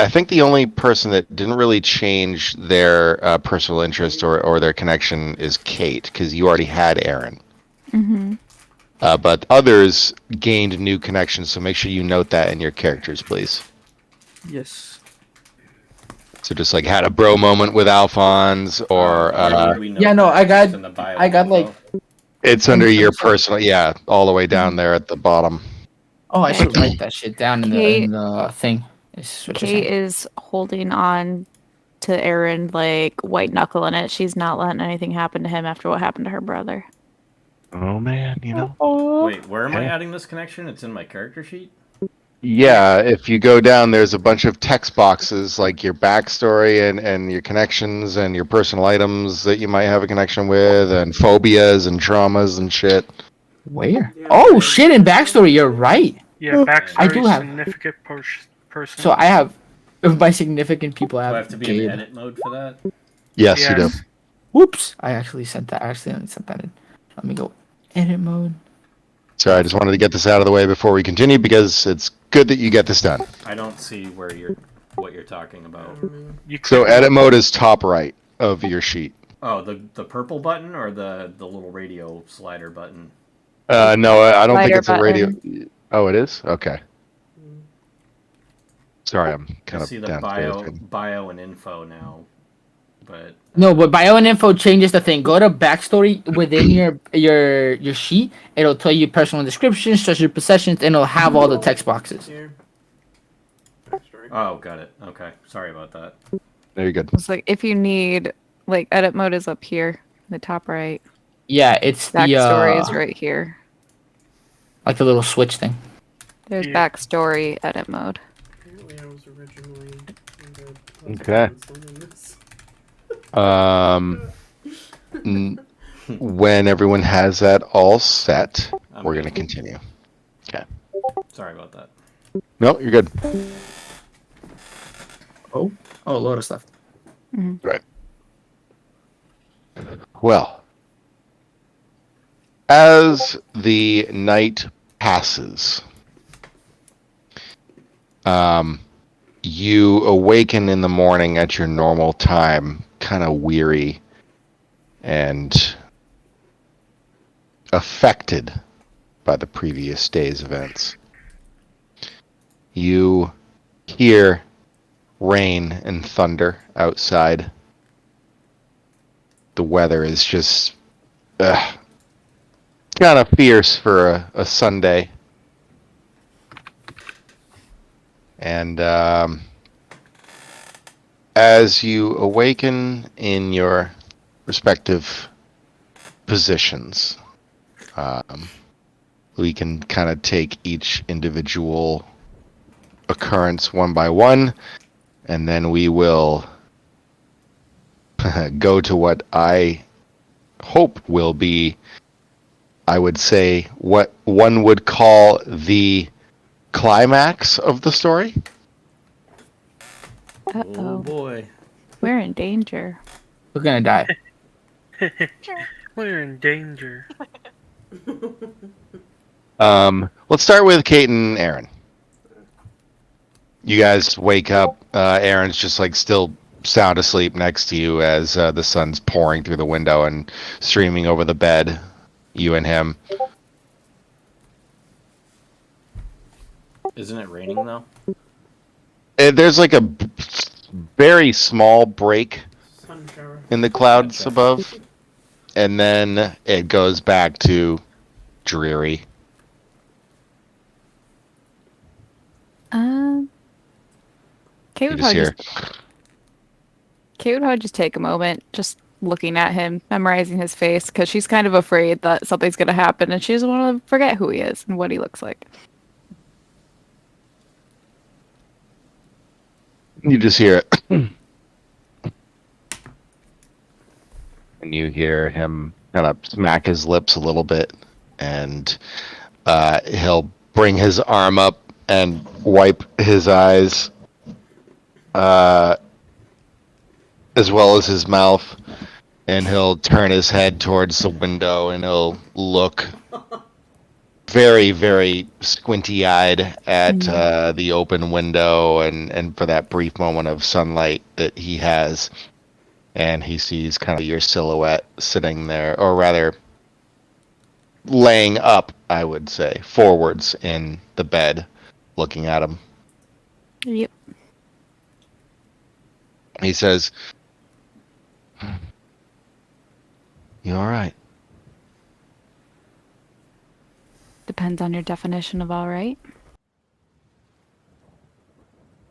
think the only person that didn't really change their personal interest or their connection is Kate, because you already had Aaron. Mm-hmm. But others gained new connections, so make sure you note that in your characters, please. Yes. So just like had a bro moment with Alphonse, or Where would we know yeah, no, that? I got- Just in the bio I got, info? like- it's under your personal, yeah, all the way down there at the bottom. Oh, I should Okay. write that shit down in the thing. Is what you're Kate saying. is holding on to Aaron like white knuckling it. She's not letting anything happen to him after what happened to her brother. Oh man, you know. Wait, where am I Okay. adding this connection? It's in my character sheet? Yeah, if you go down, there's a bunch of text boxes like your backstory and your connections and your personal items that you might have a connection with, and phobias and traumas and shit. Where? Oh shit! In backstory, you're right. Yeah, backstory, I do have- significant person. So I have my significant people. Do I I have, have to be in Gabe. edit mode for that? Yes, you do. Yes. Whoops! I actually sent that. I accidentally sent that in. Let me go edit mode. Sorry, I just wanted to get this out of the way before we continue because it's good that you get this done. I don't see what you're talking about. You So click- edit mode is top right of your sheet. Oh, the purple button or the little radio slider button? No, I don't think Slider it's a radio. Oh, it is? Okay. Sorry, I'm I kind see of the downstairs. bio and info now, but No, but bio and info changes the thing. Go to backstory within your sheet. It'll tell you personal descriptions, treasure possessions, and it'll have all the text boxes. Here. oh, got it. Okay, sorry about that. There you go. It's like if you need like edit mode is up here, in the top right. Yeah, it's the Backstory is right here. like the little switch thing. There's Yeah. backstory edit mode. Apparently I was originally Okay. When everyone has that all set, I'm we're good. going to continue. Sorry about that. No, you're good. Oh, a lot of stuff. Right. Well, as the night passes, you awaken in the morning at your normal time, kind of weary and affected by the previous day's events. You hear rain and thunder outside. The weather is just kind of fierce for a Sunday. And as you awaken in your respective positions, we can kind of take each individual occurrence one by one, and then we will go to what I hope will be, I would say, what one would call the climax of the story. Oh Uh-oh. boy. We're in danger. We're gonna die. We're in danger. Let's start with Kate and Aaron. You guys wake up. Aaron's just like still sound asleep next to you as the sun's pouring through the window and streaming over the bed. You and him. Isn't it raining though? There's like a very small break Sun shower. in the clouds Gotcha. above, and then it goes back to dreary. Kate You would just probably hear. Kate would probably just take a moment, just looking at him, memorizing his face, because she's kind of afraid that something's going to happen, and she doesn't want to forget who he is and what he looks like. You just hear it. And you hear him kind of smack his lips a little bit, and he'll bring his arm up and wipe his eyes, as well as his mouth, and he'll turn his head towards the window, and he'll look very, very squinty-eyed at the open window, and for that brief moment of sunlight that he has, and he sees kind of your silhouette sitting there, or rather laying up, I would say, forwards in the bed, looking at him. Yep. He says, "You all right?" Depends on your definition of all right.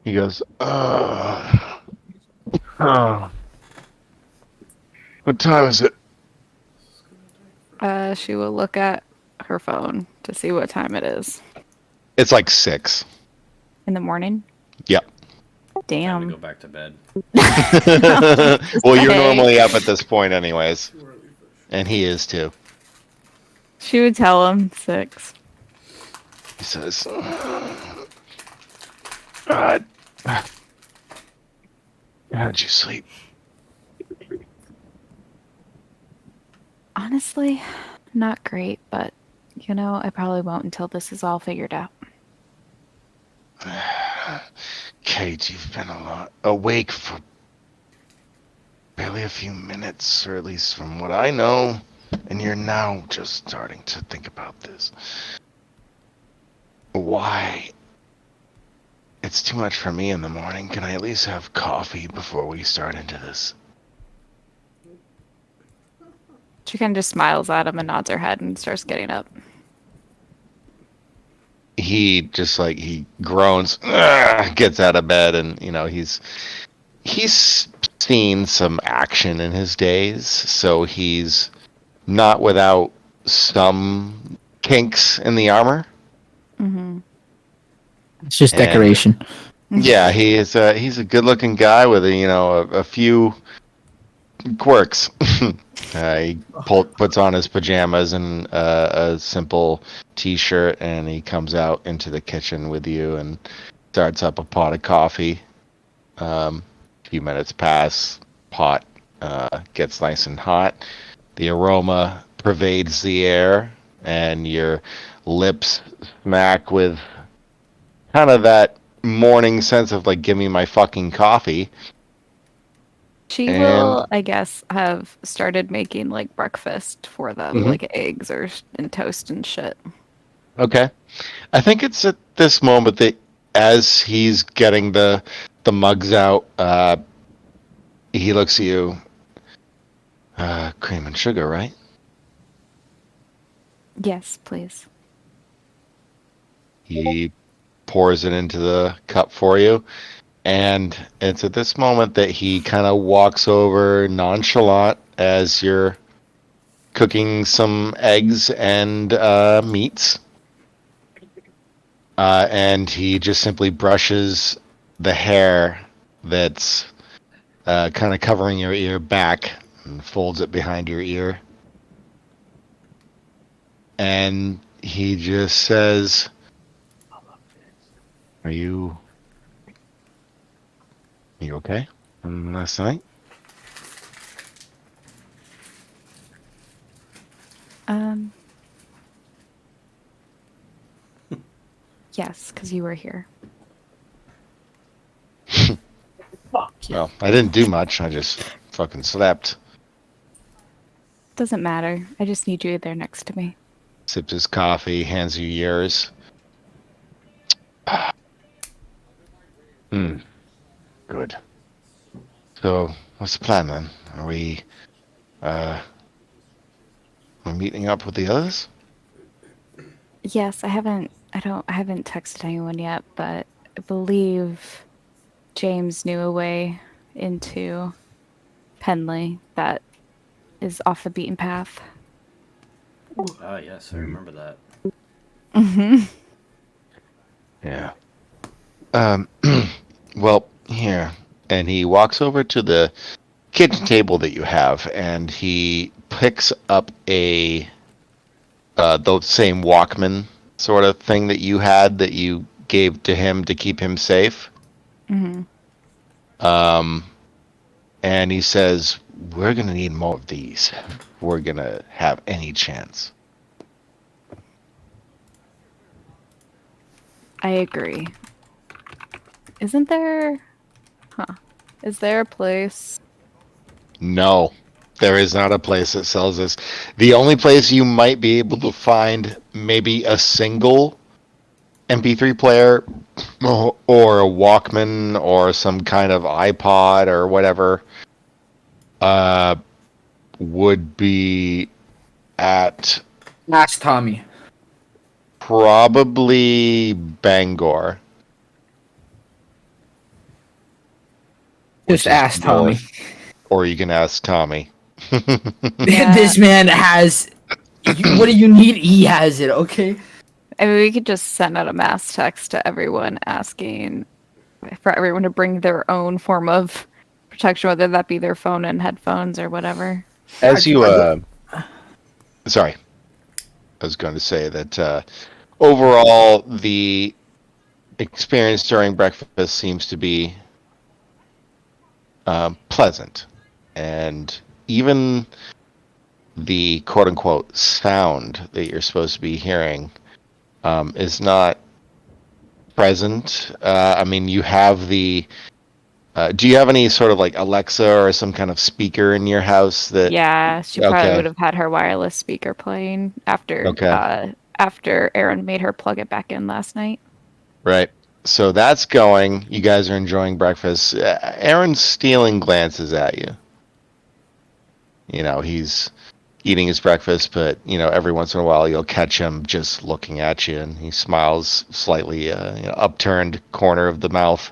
He goes, what time is it?" She will look at her phone to see what time it is. It's like 6. In the morning? Yep. Time to Damn. go back to bed. Well, you're Hey. normally up at this point anyways. Too early for And he is too. She would tell him 6. He says, "God, how'd you sleep?" Honestly, not great, but you know, I probably won't until this is all figured out. Kate, you've been awake for barely a few minutes, or at least from what I know, and you're now just starting to think about this. Why? It's too much for me in the morning. Can I at least have coffee before we start into this? She kind of just smiles at him and nods her head and starts getting up. He just like he groans, gets out of bed, and you know he's seen some action in his days, so he's not without some kinks in the armor. Mm-hmm. It's just And- decoration. Yeah, he's a good-looking guy with a few quirks. He puts on his pajamas and a simple t-shirt, and he comes out into the kitchen with you and starts up a pot of coffee. A few minutes pass, pot gets nice and hot. The aroma pervades the air, and your lips smack with kind of that morning sense of like, give me my fucking coffee. She And- will, I guess, have started making like breakfast for them, Mhm. like eggs and toast and shit. Okay. I think it's at this moment that as he's getting the mugs out, he looks at you. Cream and sugar, right? Yes, please. He pours it into the cup for you. And it's at this moment that he kind of walks over nonchalant as you're cooking some eggs and meats. And he just simply brushes the hair that's kind of covering your ear back and folds it behind your ear. And he just says, Are you okay from last night? Yes, because you were here. Well, I didn't do much. I just fucking slept. Doesn't matter. I just need you there next to me. Sips his coffee, hands you yours. Good. So, what's the plan then? Are we meeting up with the others? Yes, I haven't texted anyone yet, but I believe James knew a way into Penley that is off the beaten path. Ah, yes, I remember that. Mm-hmm. Yeah. Well, here. And he walks over to the kitchen table that you have, and he picks up the same Walkman sort of thing that you had that you gave to him to keep him safe. Mm-hmm. And he says, we're going to need more of these. We're going to have any chance. I agree. Isn't there... Is there a place... No, there is not a place that sells this. The only place you might be able to find maybe a single MP3 player or a Walkman or some kind of iPod or whatever would be at Ask Tommy. probably Bangor. Just ask Tommy. Or you can ask Tommy. Yeah. This man has. What do you need? He has it. Okay. I mean, we could just send out a mass text to everyone asking for everyone to bring their own form of protection, whether that be their phone and headphones or whatever. As you, sorry, I was going to say that overall the experience during breakfast seems to be pleasant, and even the quote-unquote sound that you're supposed to be hearing is not present. I mean, you have the. Do you have any sort of like Alexa or some kind of speaker in your house that? Yeah, she probably Okay. would have had her wireless speaker playing after after Aaron made her plug it back in last night. Right. So that's going. You guys are enjoying breakfast. Aaron's stealing glances at you. You know, he's eating his breakfast, but, you know, every once in a while you'll catch him just looking at you, and he smiles slightly, upturned corner of the mouth.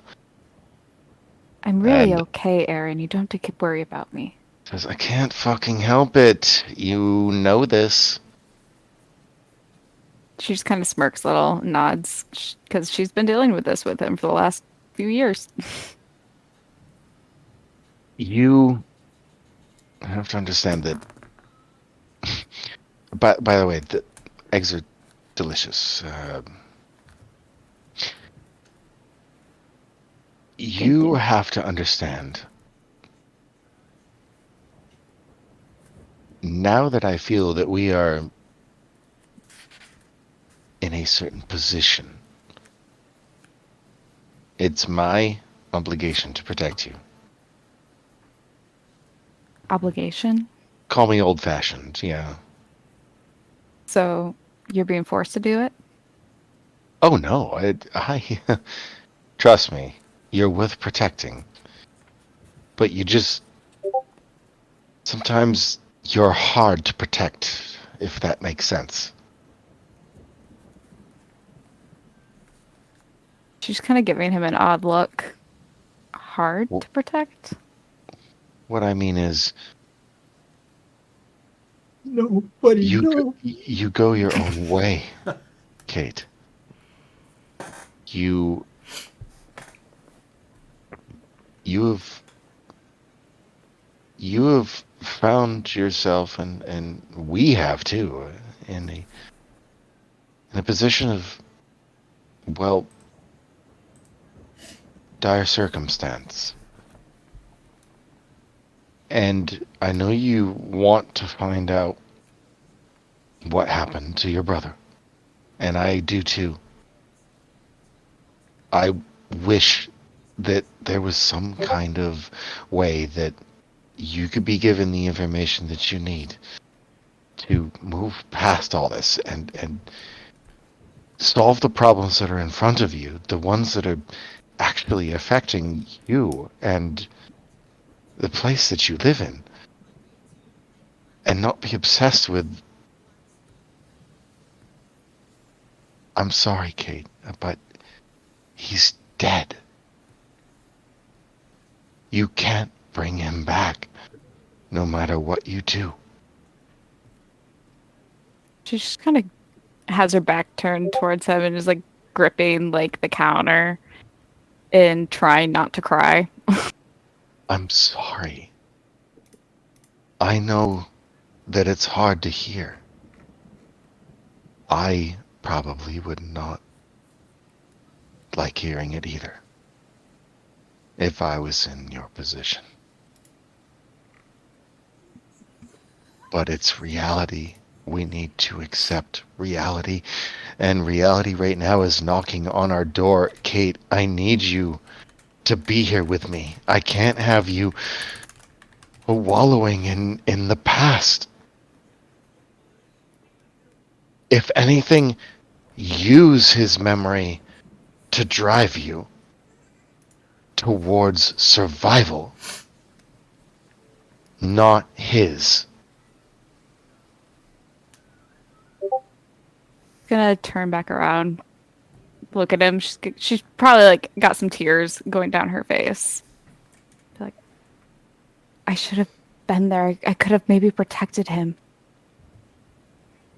I'm really And- okay, Aaron. You don't have to worry about me. Says, I can't fucking help it. You know this. She just kind of smirks a little, nods, because she's been dealing with this with him for the last few years. You have to understand that. By the way, the eggs are delicious. You have to understand. Now that I feel that we are in a certain position, It's my obligation to protect you. Obligation? Call me old-fashioned, yeah. So you're being forced to do it? Oh no, I trust me, you're worth protecting. But you just sometimes you're hard to protect, if that makes sense. She's kind of giving him an odd look. Hard Well, to protect? what I mean is, Nobody know. you go your own way, Kate. You you have you have found yourself, and we have too, in a position of, well, dire circumstance. And I know you want to find out what happened to your brother. And I do too. I wish that there was some kind of way that you could be given the information that you need to move past all this and solve the problems that are in front of you, the ones that are actually affecting you and the place that you live in, and not be obsessed with, I'm sorry, Kate, but he's dead. You can't bring him back, no matter what you do. She just kind of has her back turned towards him and is like gripping like the counter and trying not to cry. I'm sorry. I know that it's hard to hear. I probably would not like hearing it either, if I was in your position. But it's reality. We need to accept reality. And reality right now is knocking on our door. Kate, I need you to be here with me. I can't have you wallowing in the past. If anything, use his memory to drive you towards survival, not his. Gonna turn back around, look at him. She's probably like got some tears going down her face. Be like, I should have been there. I could have maybe protected him.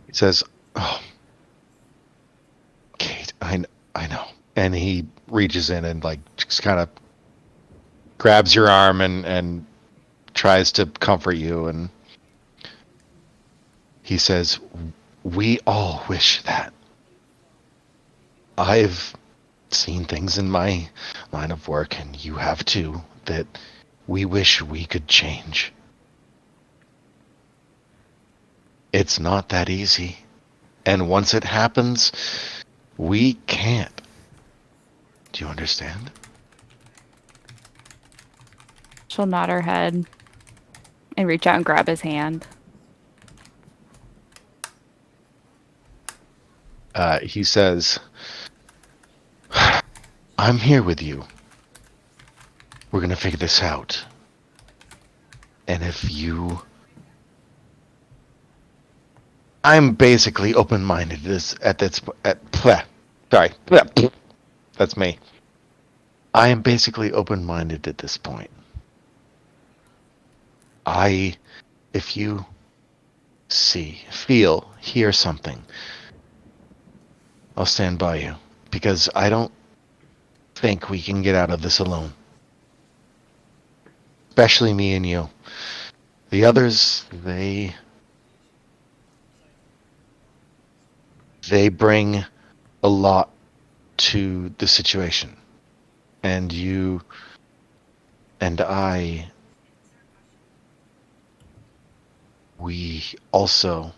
He says, "Oh, Kate, I know." And he reaches in and like just kind of grabs your arm and tries to comfort you, and he says, "We all wish that. I've seen things in my line of work, and you have too, that we wish we could change. It's not that easy. And once it happens, we can't. Do you understand?" She'll nod her head and reach out and grab his hand. He says, "I'm here with you. We're gonna figure this out. And if you..." I'm basically open-minded sorry. That's me. I am basically open-minded at this point. If you see, feel, hear something, I'll stand by you. Because I don't think we can get out of this alone. Especially me and you. The others, they bring a lot to the situation. And you and I, we also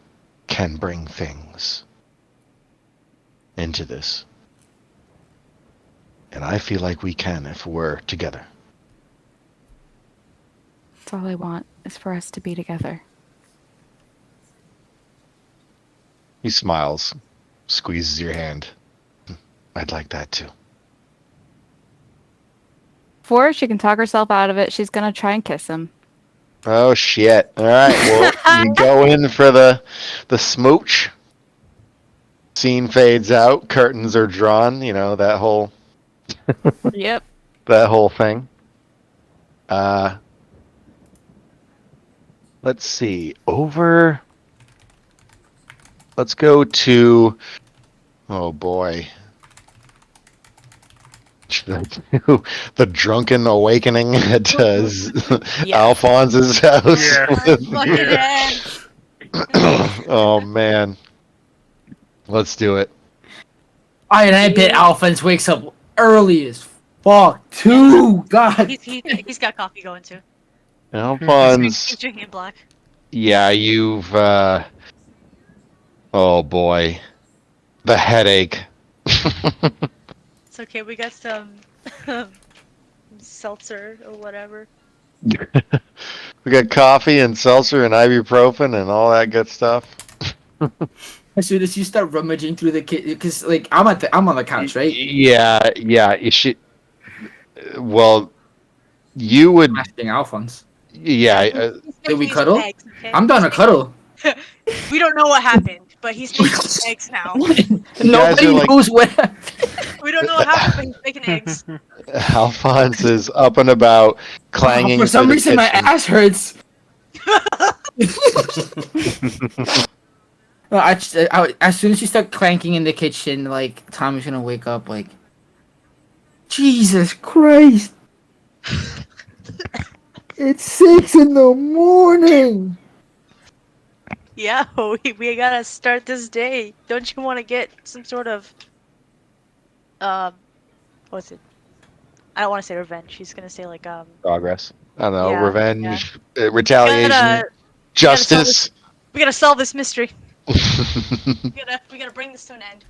can bring things into this. And I feel like we can if we're together. That's all I want is for us to be together. He smiles, squeezes your hand. I'd like that too. Before she can talk herself out of it, she's gonna try and kiss him. Oh shit! All right, well, you go in for the smooch. Scene fades out. Curtains are drawn. You know that whole Yep. thing. Let's see. Let's go to. Oh boy. The drunken awakening at Alphonse's house. Yeah. Oh man. Let's do it. And I bet Alphonse wakes up early as fuck too. God. He's got coffee going too. Alphonse. He's drinking black. Yeah, you've. Oh boy. The headache. It's okay. We got some seltzer or whatever. We got coffee and seltzer and ibuprofen and all that good stuff. As soon as you start rummaging through the kit, because like I'm on the couch, right? Yeah. You should. Well, you would. Asking Alphonse. Yeah. Did we cuddle? Eggs, okay? I'm down to cuddle. We don't know what happened, but he's making eggs now. Nobody knows what. We don't know what happened, but he's making eggs. Alphonse is up and about, clanging. For some through the reason, my kitchen. ass hurts. As soon as you start clanking in the kitchen, like Tommy's gonna wake up. Like, Jesus Christ! It's 6 in. Yeah, we gotta start this day. Don't you want to get some sort of what's it? I don't want to say revenge. She's gonna say like Progress. I don't know. Yeah, Revenge, retaliation, justice. We gotta solve this mystery. we gotta bring this to an end.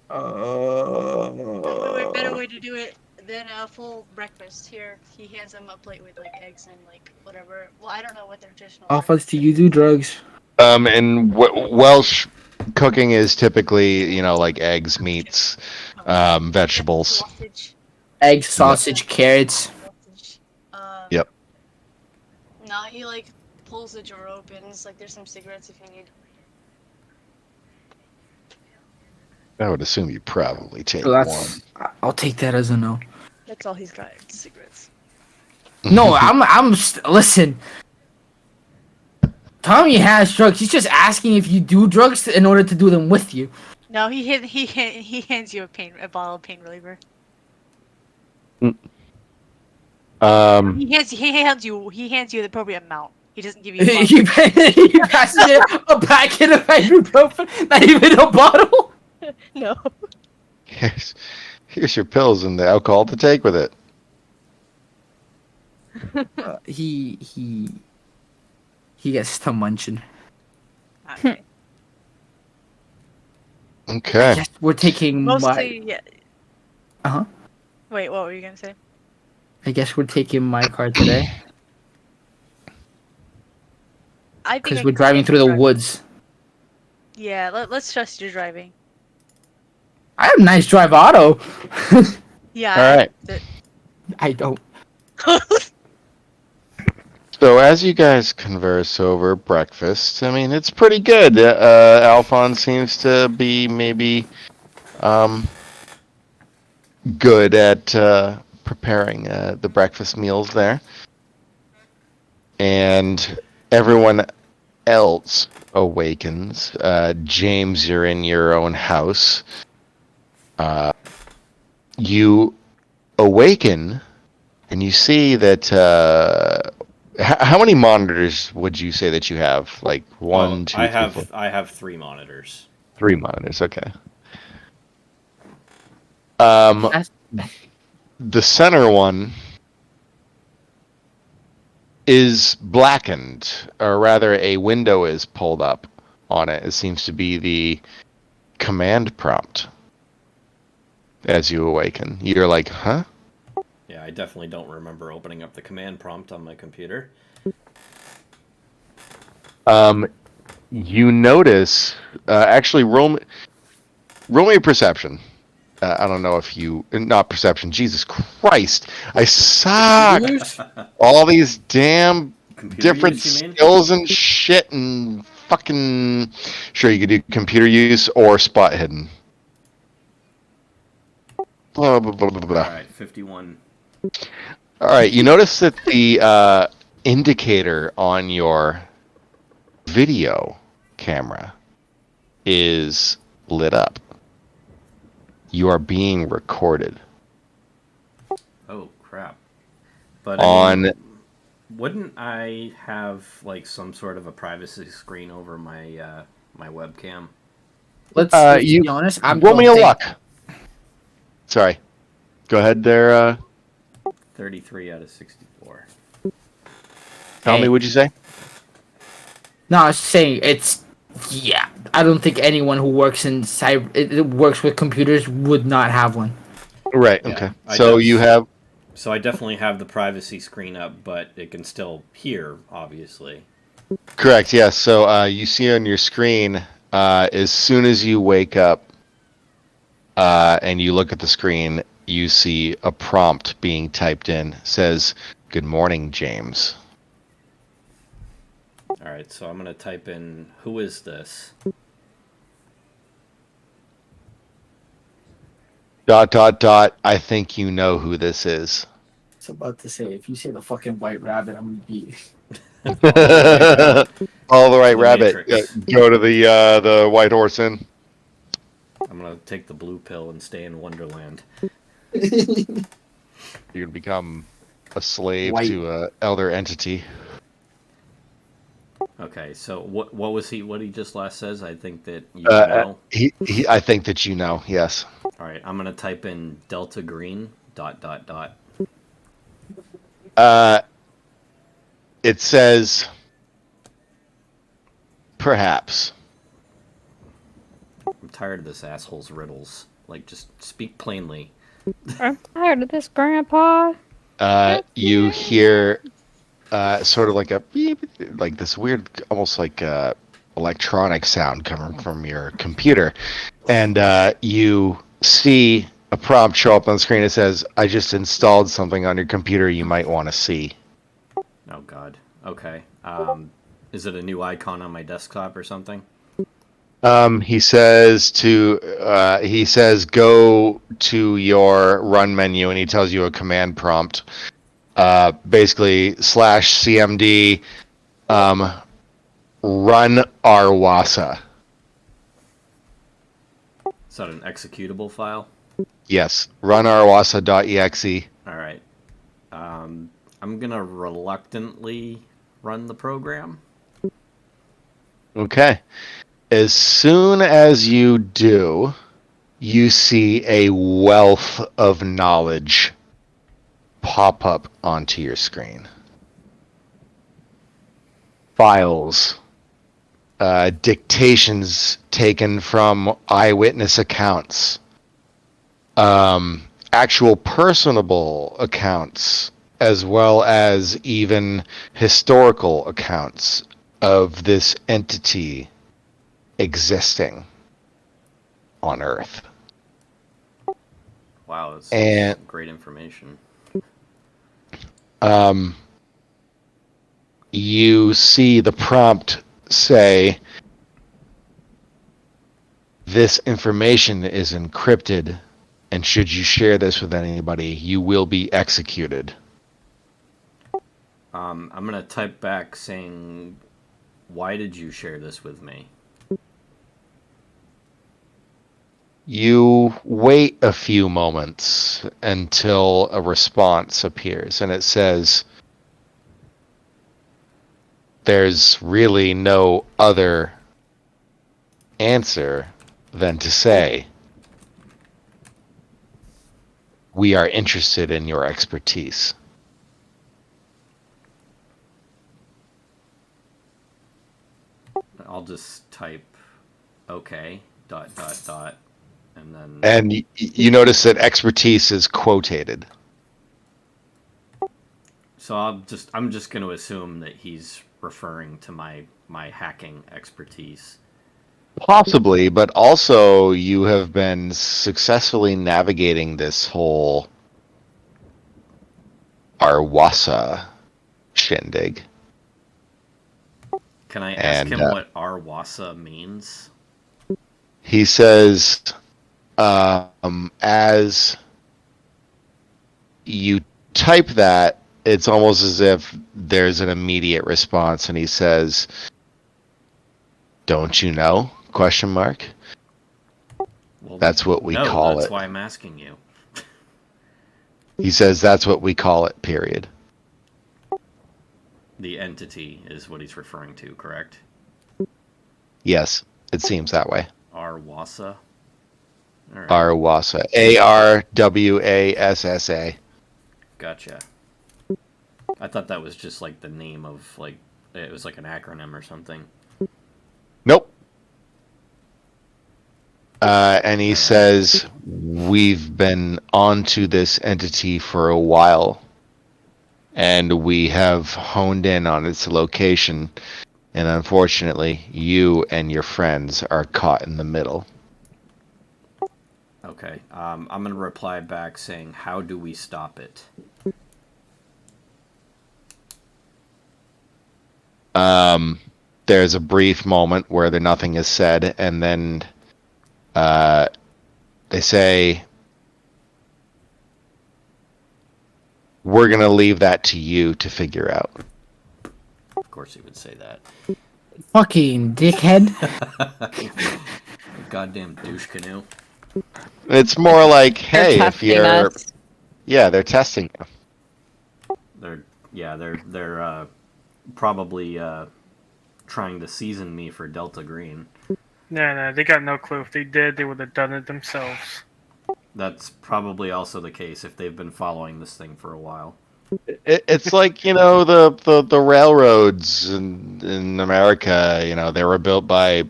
What better way to do it than a full breakfast? Here, he hands them a plate with like eggs and like whatever. Well, I don't know what their traditional. Alphonse, do you do drugs? And Welsh cooking is typically, like eggs, meats, vegetables. Sausage. Eggs, sausage, carrots. Yep. No, he like pulls the drawer open. It's like there's some cigarettes if you need. I would assume you probably take So one. I'll take that as a no. That's all he's got. Cigarettes. No, listen. Tommy has drugs. He's just asking if you do drugs in order to do them with you. No, he hands you a bottle of pain reliever. He hands you the appropriate amount. He doesn't give you. He passes you a packet of ibuprofen, not even a bottle. No. Here's your pills and the alcohol to take with it. He gets to munching. Okay. Okay. Yes, we're taking Mostly, yeah. Uh-huh. Wait, what were you gonna say? I guess we're taking my car today. Because we're driving through the woods. Yeah, let's trust your driving. I have a nice drive auto. Yeah. All right. I don't. So as you guys converse over breakfast, I mean, it's pretty good. Alphonse seems to be maybe good at preparing the breakfast meals there. And everyone else awakens. James, you're in your own house. You awaken and you see that how many monitors would you say that you have? Like one, two, I three, have four? I have 3 monitors. 3 monitors, okay. The center one is blackened, or rather a window is pulled up on it. It seems to be the command prompt. as you awaken. You're like, huh? Yeah, I definitely don't remember opening up the command prompt on my computer. You notice, actually, roll me a perception. I don't know if you, not perception. Jesus Christ, I suck. All these damn Computer different use, you mean? skills and shit and fucking. Sure, you could do computer use or spot hidden. Blah blah blah blah blah. All right, 51. All right, you notice that the indicator on your video camera is lit up. You are being recorded. Oh crap! But On wouldn't I have like some sort of a privacy screen over my my webcam? Let's you be honest. I'm roll me a don't think- luck. Sorry, go ahead there. 33 out of 64. Tell me, Hey. what'd you say? No, I was saying it's. Yeah, I don't think anyone who works in cyber it works with computers would not have one. Right. Yeah, Okay. I So guess. you have. So I definitely have the privacy screen up, but it can still hear, obviously. Correct. Yes. So you see on your screen as soon as you wake up and you look at the screen, you see a prompt being typed in. It says, "Good morning, James." All right, so I'm gonna type in who is this? Dot dot dot. I think you know who this is. I was about to say, if you say the fucking white rabbit, I'm gonna be. All the right The rabbit. Matrix. Go to the White Horse Inn. I'm gonna take the blue pill and stay in Wonderland. You're gonna become a slave White. to a elder entity. Okay, so what was he? What he just last says? I think that you know. He. I think that you know. Yes. All right, I'm gonna type in Delta Green ... It says, perhaps. I'm tired of this asshole's riddles. Like, just speak plainly. I'm tired of this, Grandpa. You hear sort of like a beep, like this weird, almost like electronic sound coming from your computer, and you see a prompt show up on the screen. It says, "I just installed something on your computer you might want to see." Oh God. Okay. Is it a new icon on my desktop or something? He says go to your run menu, and he tells you a command prompt. Basically /cmd run Arwasa. Is that an executable file? Yes, run arwasa.exe. All right. I'm gonna reluctantly run the program. Okay. As soon as you do, you see a wealth of knowledge pop up onto your screen. Files, dictations taken from eyewitness accounts, actual personable accounts, as well as even historical accounts of this entity existing on Earth. Wow, that's And great information. you see the prompt say, "This information is encrypted, and should you share this with anybody, you will be executed." I'm gonna type back saying, "Why did you share this with me?" You wait a few moments until a response appears, and it says, "There's really no other answer than to say, we are interested in your expertise." I'll just type, "Okay, ... And then And you notice that expertise is quotated. so I'm just going to assume that he's referring to my hacking expertise. Possibly, but also you have been successfully navigating this whole Arwasa shindig. Can I ask And him what Arwasa means? he says, as you type that, it's almost as if there's an immediate response, and he says, "Don't you know?" Question mark. Well, That's what we no, call that's it. why I'm asking you. He says that's what we call it, period. The entity is what he's referring to, correct? Yes, it seems that way. Arwasa. All right. Arwasa. Arwassa. Gotcha. I thought that was just like the name of like it was like an acronym or something. Nope. And he All right. says, we've been onto this entity for a while, and we have honed in on its location, and unfortunately, you and your friends are caught in the middle. Okay. I'm gonna reply back saying, "How do we stop it?" There's a brief moment where nothing is said, and then they say, we're going to leave that to you to figure out. Of course, he would say that. Fucking dickhead. Goddamn douche canoe. It's more like, They're hey, if testing you're... us. Yeah, they're testing you. They're probably trying to season me for Delta Green. No, they got no clue. If they did, they would have done it themselves. That's probably also the case if they've been following this thing for a while. It's like, you know, the railroads in America, you know, they were built by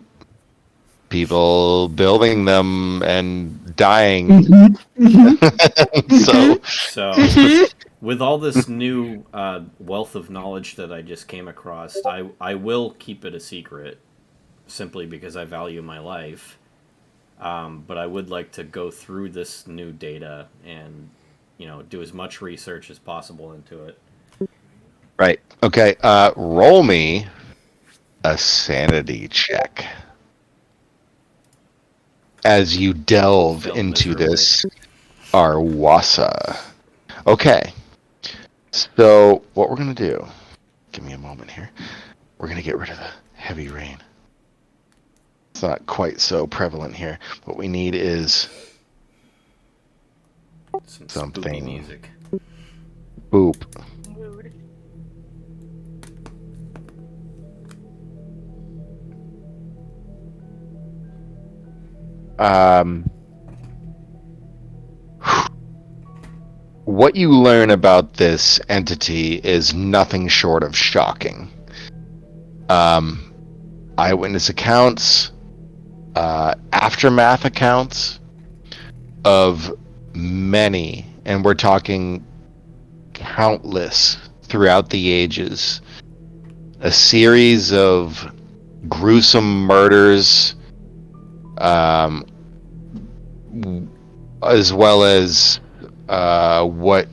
people building them and dying. So, with all this new wealth of knowledge that I just came across, I will keep it a secret, simply because I value my life. But I would like to go through this new data and, you know, do as much research as possible into it. Right. Okay. Roll me a sanity check as you delve Failed into miserably. this Arwasa. Okay. So what we're gonna do? Give me a moment here. We're gonna get rid of the heavy rain. It's not quite so prevalent here. What we need is Some something. spooky music. Boop. Mood. What you learn about this entity is nothing short of shocking. Eyewitness accounts, aftermath accounts of many, and we're talking countless throughout the ages, a series of gruesome murders, as well as what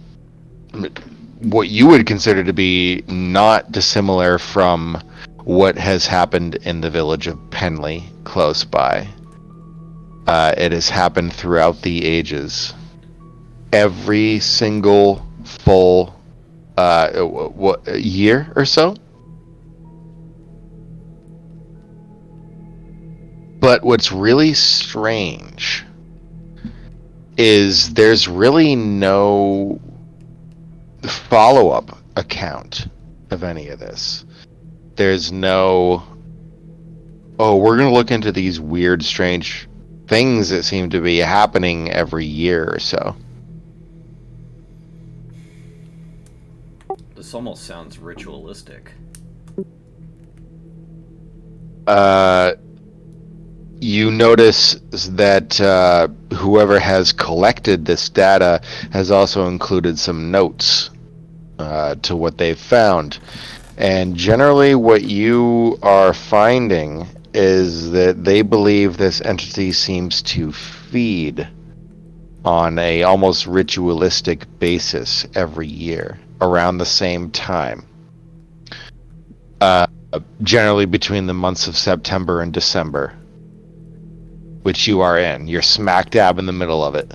you would consider to be not dissimilar from what has happened in the village of Penley, close by. It has happened throughout the ages. Every single full year or so. But what's really strange is there's really no follow-up account of any of this. There's no, oh, we're going to look into these weird, strange things that seem to be happening every year or so. This almost sounds ritualistic. you notice that whoever has collected this data has also included some notes to what they've found. And generally what you are finding is that they believe this entity seems to feed on a almost ritualistic basis every year around the same time. Generally between the months of September and December, which you are in. You're smack dab in the middle of it.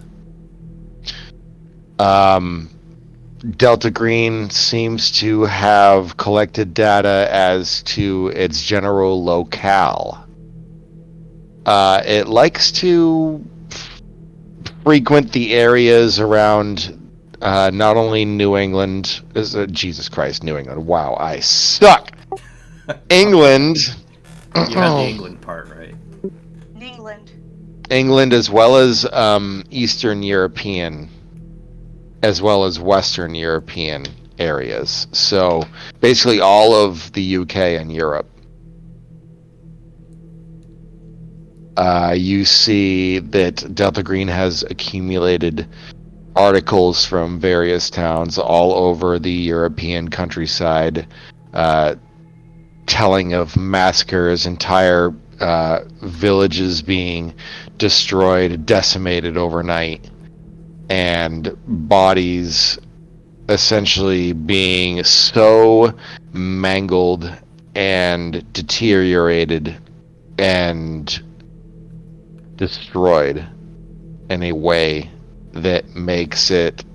Delta Green seems to have collected data as to its general locale. It likes to frequent the areas around not only New England, Jesus Christ, New England. Wow, I suck. England. You had the England part, right? England. England, as well as Eastern European, as well as Western European areas. So basically all of the UK and Europe. You see that Delta Green has accumulated articles from various towns all over the European countryside, telling of massacres, entire villages being destroyed, decimated overnight, and bodies essentially being so mangled and deteriorated and destroyed in a way that makes it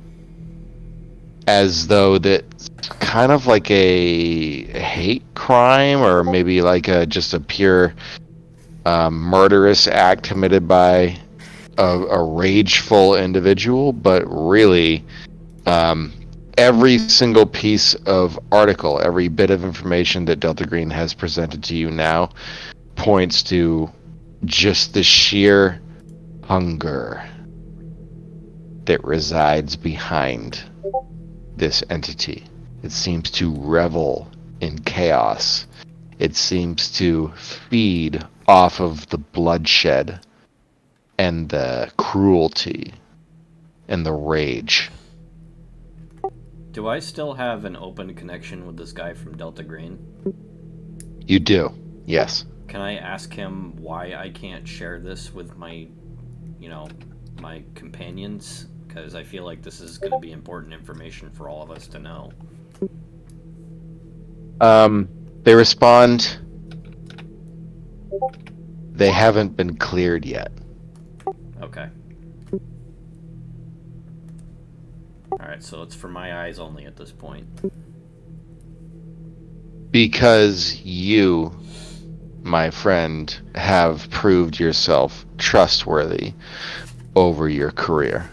as though that's kind of like a hate crime, or maybe like just a pure murderous act committed by a rageful individual. But really, every single piece of article, every bit of information that Delta Green has presented to you now points to just the sheer hunger that resides behind this entity. It seems to revel in chaos. It seems to feed off of the bloodshed and the cruelty and the rage. Do I still have an open connection with this guy from Delta Green? You do, yes. Can I ask him why I can't share this with my, my companions? Because I feel like this is going to be important information for all of us to know. They respond, they haven't been cleared yet. Okay. Alright, so it's for my eyes only at this point. Because you, my friend, have proved yourself trustworthy over your career.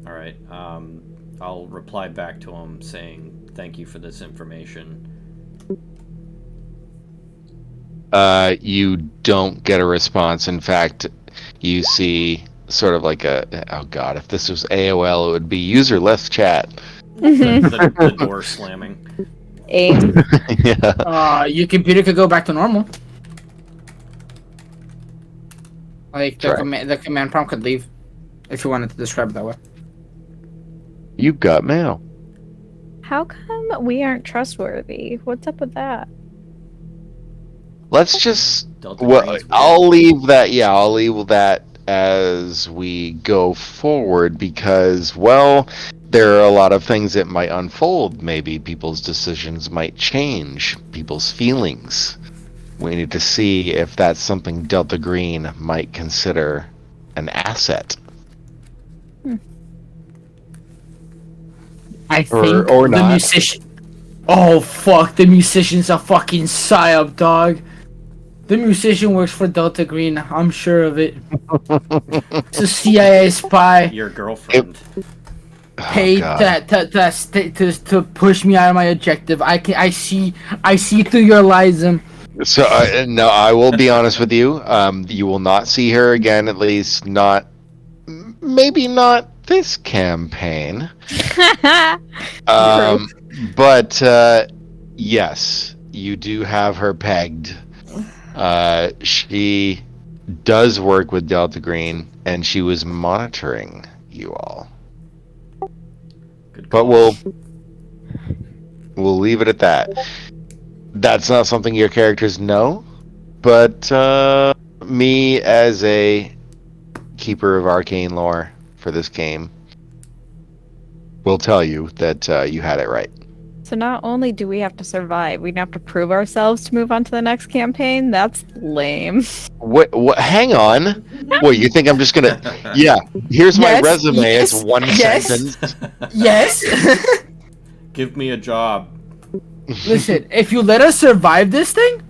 Alright, I'll reply back to him saying thank you for this information. You don't get a response. In fact, you see sort of like oh god, if this was AOL, it would be user left chat. The door slamming. Aim. Yeah. Your computer could go back to normal. Like the command prompt could leave, if you wanted to describe it that way. You got mail. How come we aren't trustworthy? What's up with that? Let's just. Delta Well, Green's weird. I'll leave that. Yeah, I'll leave that as we go forward because, well, there are a lot of things that might unfold. Maybe people's decisions might change, people's feelings. We need to see if that's something Delta Green might consider an asset. I think or the not. musician. Oh fuck! The musician's a fucking psyop, dog. The musician works for Delta Green. I'm sure of it. It's a CIA spy Your girlfriend. paid to push me out of my objective. I see through your lies. So no, I will be honest with you. You will not see her again. At least not. Maybe not this campaign. But Yes, you do have her pegged. She does work with Delta Green, and she was monitoring you all. Good But call. we'll leave it at that. That's not something your characters know, but me as a keeper of arcane lore for this game will tell you that you had it right. So not only do we have to survive, we have to prove ourselves to move on to the next campaign. That's lame. What? Hang on. What, you think I'm just gonna? Yeah. Here's my Yes, resume. yes, It's one yes. sentence. Yes. Give me a job. Listen, if you let us survive this thing,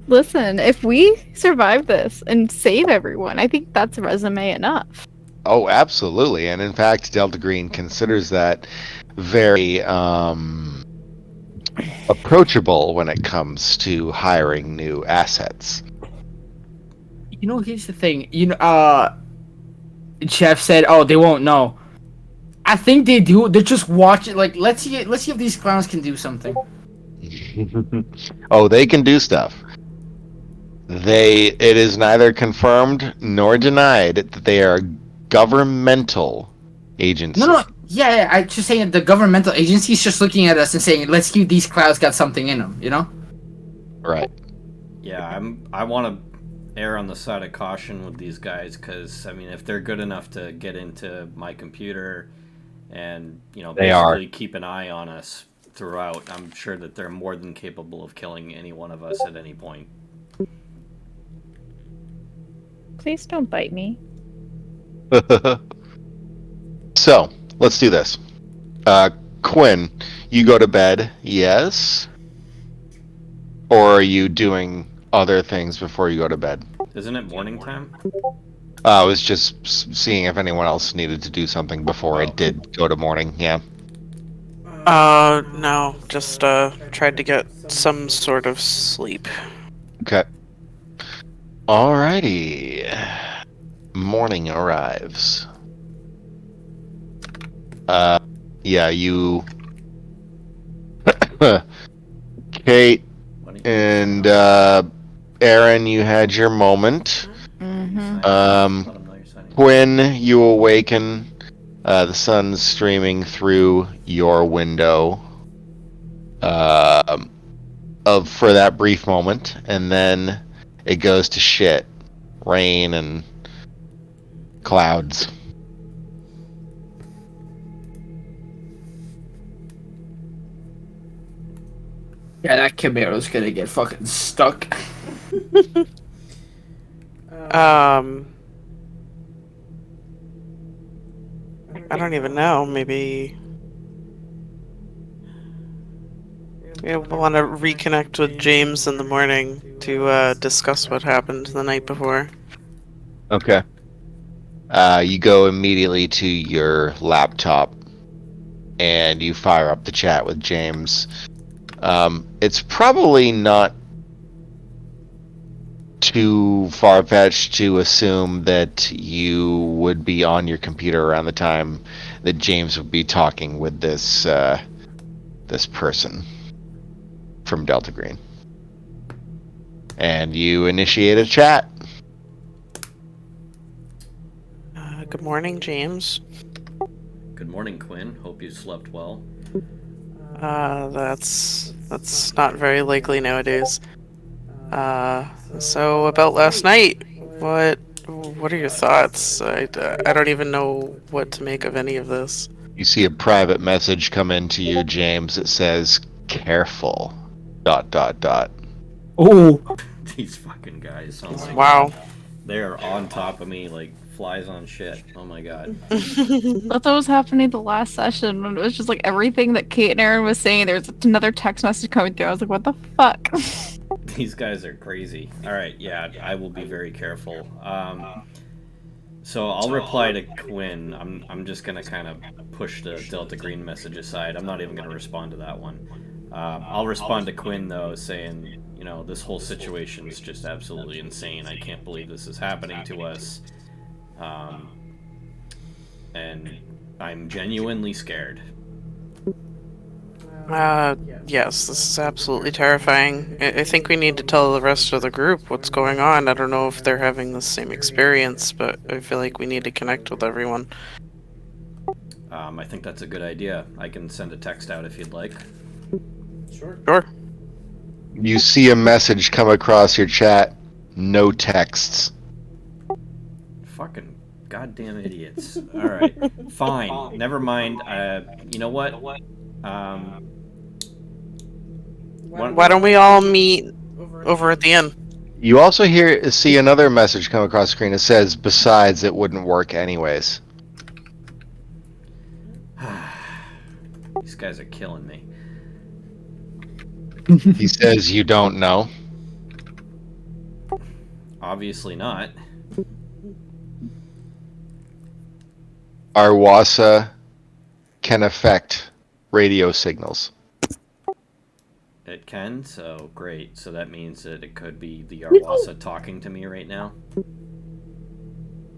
Listen, if we survive this and save everyone, I think that's resume enough. Oh, absolutely. And in fact, Delta Green considers that very approachable when it comes to hiring new assets. here's the thing. Chef said, "Oh, they won't know." I think they do. They're just watching. Like, let's see if these clowns can do something. Oh, they can do stuff. It is neither confirmed nor denied that they are governmental agency. No. Yeah. I just saying the governmental agency's just looking at us and saying, "Let's see if these clowns got something in them." You know? Right. Yeah, I want to err on the side of caution with these guys because I mean, if they're good enough to get into my computer and They are. basically keep an eye on us throughout, I'm sure that they're more than capable of killing any one of us at any point. Please don't bite me. So, let's do this. Quinn, you go to bed, yes? Or are you doing other things before you go to bed? Isn't it morning time? I was just seeing if anyone else needed to do something before it did go to morning, yeah. No, just tried to get some sort of sleep. Okay. Alrighty. Morning arrives. Yeah, you... Kate and Aaron, you had your moment. Quinn, you awaken. The sun's streaming through your window for that brief moment, and then it goes to shit. Rain and clouds. Yeah, that Camaro's gonna get fucking stuck. I don't even know. Maybe we'll want to reconnect with James in the morning to discuss what happened the night before. Okay. You go immediately to your laptop and you fire up the chat with James. It's probably not too far-fetched to assume that you would be on your computer around the time that James would be talking with this person from Delta Green. And you initiate a chat. Good morning, James. Good morning, Quinn. Hope you slept well. That's not very likely nowadays. So about last night, what are your thoughts? I don't even know what to make of any of this. You see a private message come into you, James, that says, "Careful, ... Oh, These fucking guys. Oh my Wow. God. They are on top of me like flies on shit. Oh my God. That's what was happening the last session when it was just like everything that Kate and Aaron was saying. There was another text message coming through. I was like, what the fuck? These guys are crazy. All right, yeah, I will be very careful. So I'll reply to Quinn. I'm just gonna kind of push the Delta Green message aside. I'm not even gonna respond to that one. I'll respond to Quinn though, saying, this whole situation is just absolutely insane. I can't believe this is happening to us, and I'm genuinely scared. Yes, this is absolutely terrifying. I think we need to tell the rest of the group what's going on. I don't know if they're having the same experience, but I feel like we need to connect with everyone. I think that's a good idea. I can send a text out if you'd like. Sure. Sure. You see a message come across your chat. No texts. Fucking goddamn idiots. Alright. Fine. Never mind. You know what? Why don't we all meet over at the inn? You also see another message come across the screen. It says, "Besides, it wouldn't work anyways." These guys are killing me. He says, "You don't know." Obviously not. Arwasa can affect radio signals. It can, so great. So that means that it could be the Arwasa talking to me right now.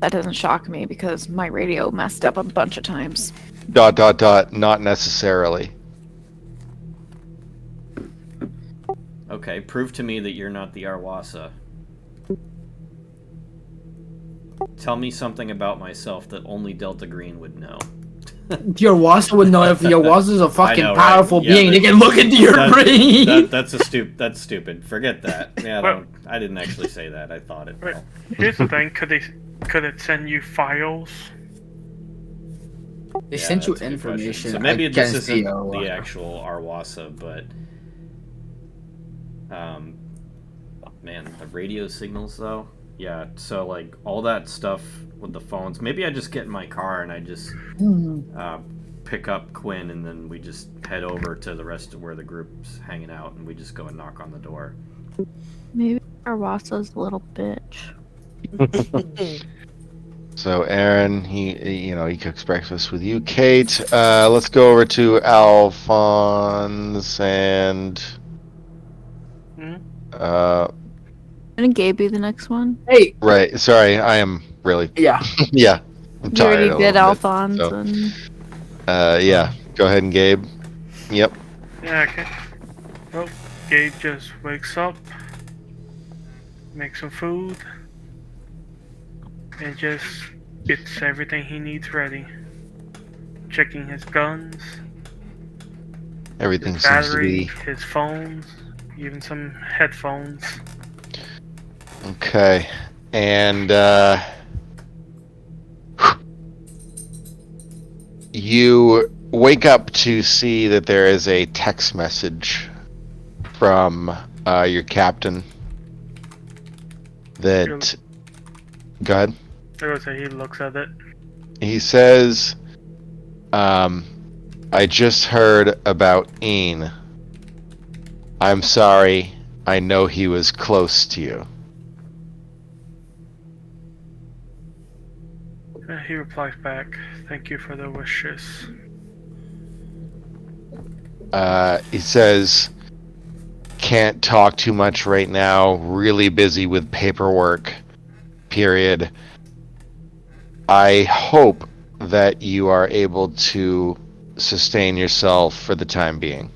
That doesn't shock me because my radio messed up a bunch of times. ... Not necessarily. Okay, prove to me that you're not the Arwasa. Tell me something about myself that only Delta Green would know. The Arwasa would know if the Arwasa is a fucking know, right? powerful Yeah, being. They can look into your brain. That's stupid. Forget that. Yeah, Well- I didn't actually say that. I thought it. Wait, here's the thing. Could it send you files? They Yeah, sent you that's a good question. information. So maybe this against isn't the the Arwasa. actual Arwasa, but man, the radio signals though. Yeah, so like all that stuff with the phones. Maybe I just get in my car and I just pick up Quinn, and then we just head over to the rest of where the group's hanging out, and we just go and knock on the door. Maybe Arwasa's a little bitch. So Aaron, he cooks breakfast with you. Kate, let's go over to Alphonse and Didn't Gabe be the next one? Hey, right. Sorry, I am really yeah. yeah. I'm You tired already a did little bit, Alphonse so, and... yeah. Go ahead and Gabe. Yep. Yeah, okay. Well, Gabe just wakes up, makes some food, and just gets everything he needs ready. Checking his guns, Everything his seems to battery, be his phones, even some headphones. okay. And you wake up to see that there is a text message from your captain that... Go ahead. I would say he looks at it. He says, I just heard about Ian. I'm sorry. I know he was close to you. He replies back, "Thank you for the wishes." He says, can't talk too much right now. Really busy with paperwork. Period. I hope that you are able to sustain yourself for the time being.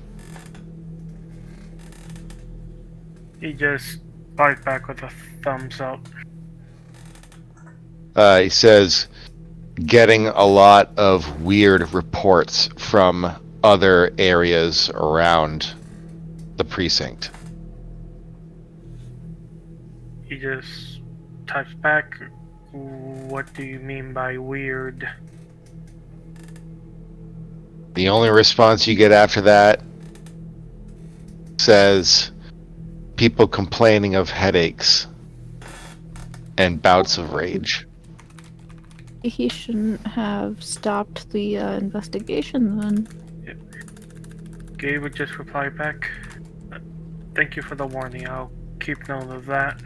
He just replies back with a thumbs up. He says, getting a lot of weird reports from other areas around the precinct. He just types back, "What do you mean by weird?" The only response you get after that says, people complaining of headaches and bouts of rage. He shouldn't have stopped the investigation then. Gabe would just reply back, "Thank you for the warning. I'll keep note of that."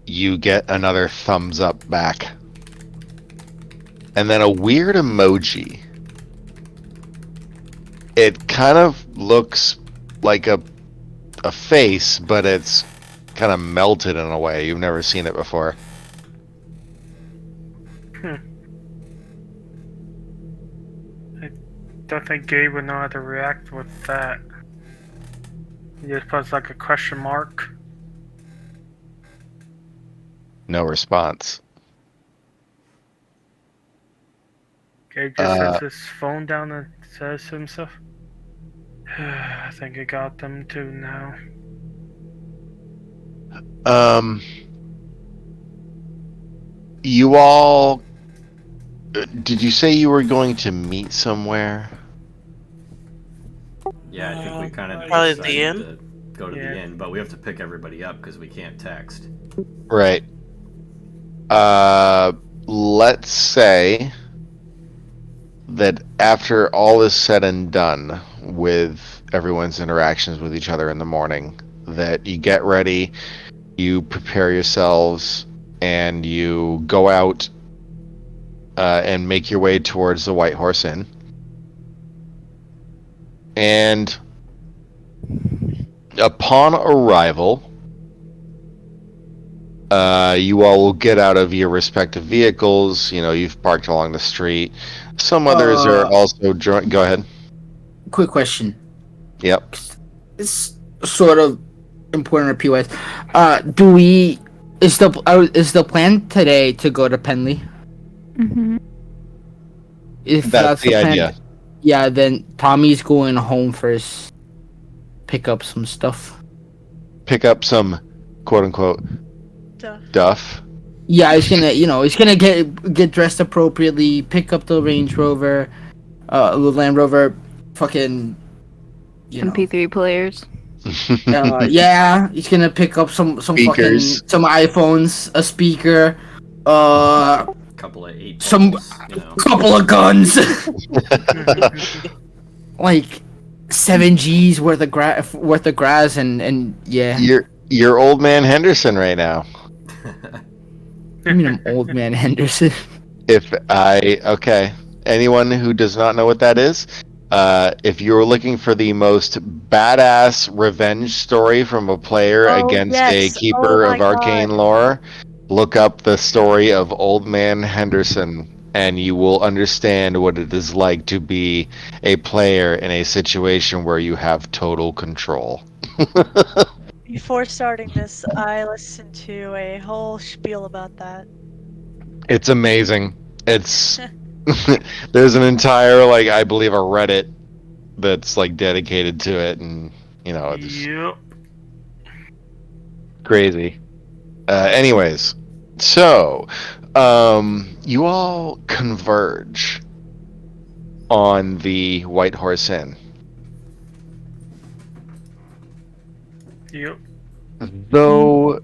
You get another thumbs up back. And then a weird emoji. It kind of looks like a face, but it's kind of melted in a way. You've never seen it before. don't think Gabe would know how to react with that. He just puts like a question mark. No response. Gabe just sets his phone down and says to himself, I think I got them too now. You all... Did you say you were going to meet somewhere? Yeah, I think we kind of Probably the decided inn? to go to the inn, but we have to pick everybody up because we can't text. Right. Let's say that after all is said and done with everyone's interactions with each other in the morning, that you get ready, you prepare yourselves, and you go out and make your way towards the White Horse Inn. And upon arrival, you all will get out of your respective vehicles. You know, you've parked along the street. Some others are also go ahead. Quick question. Yep. It's sort of important to POS. Is the plan today to go to Penley? Mm-hmm. If That's the plan, idea. yeah, then Tommy's going home first. Pick up some stuff. Pick up some quote unquote duff. Yeah, he's gonna get dressed appropriately, pick up the Range Rover, the Land Rover, fucking, MP3 players. yeah, he's gonna pick up some Speakers. fucking some iPhones, a speaker, Couple of 8 some balls, you know. couple of guns, like 7 G's worth of grass, and yeah. You're old man Henderson right now. I mean, I'm old man Henderson. Okay. Anyone who does not know what that is, if you're looking for the most badass revenge story from a player against a keeper of arcane lore, look up the story of Old Man Henderson, and you will understand what it is like to be a player in a situation where you have total control. Before starting this, I listened to a whole spiel about that. It's amazing. It's there's an entire, like, I believe, a Reddit that's like dedicated to it, and it's crazy. Anyways, so you all converge on the White Horse Inn. Yep. Though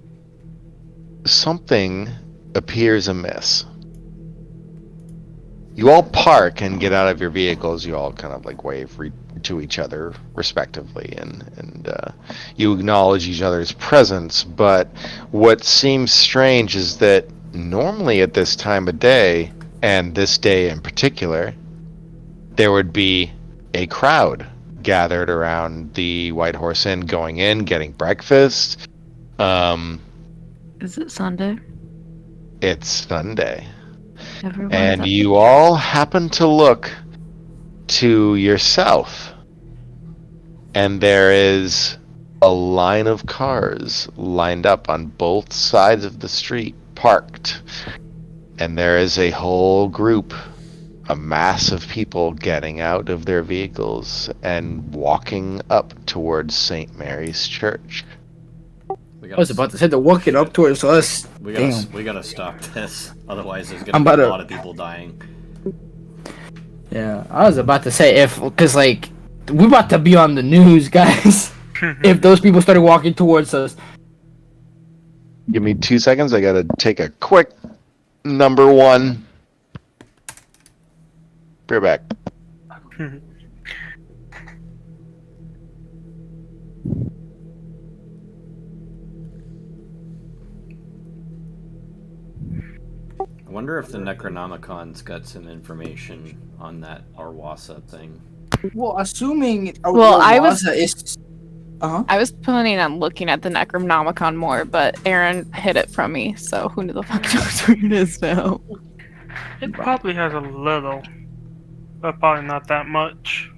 something appears amiss. You all park and get out of your vehicles. You all kind of like wave to each other respectively, and you acknowledge each other's presence. But what seems strange is that normally at this time of day, and this day in particular, there would be a crowd gathered around the White Horse Inn, going in, getting breakfast. Is it Sunday? It's Sunday. Everyone's And up. you all happen to look to yourself, and there is a line of cars lined up on both sides of the street, parked. And there is a whole group, a mass of people getting out of their vehicles and walking up towards St. Mary's Church. I was about to say they're walking up towards us. We gotta stop this. Otherwise, there's gonna be a lot of people dying. Yeah, I was about to say because like we're about to be on the news, guys. If those people started walking towards us. Give me 2 seconds. I gotta take a quick number one. Be right back. I wonder if the Necronomicon's got some information on that Arwasa thing. Well, assuming I was is. I was planning on looking at the Necronomicon more, but Aaron hid it from me, so who the fuck knows where it is now? It probably has a little. But probably not that much.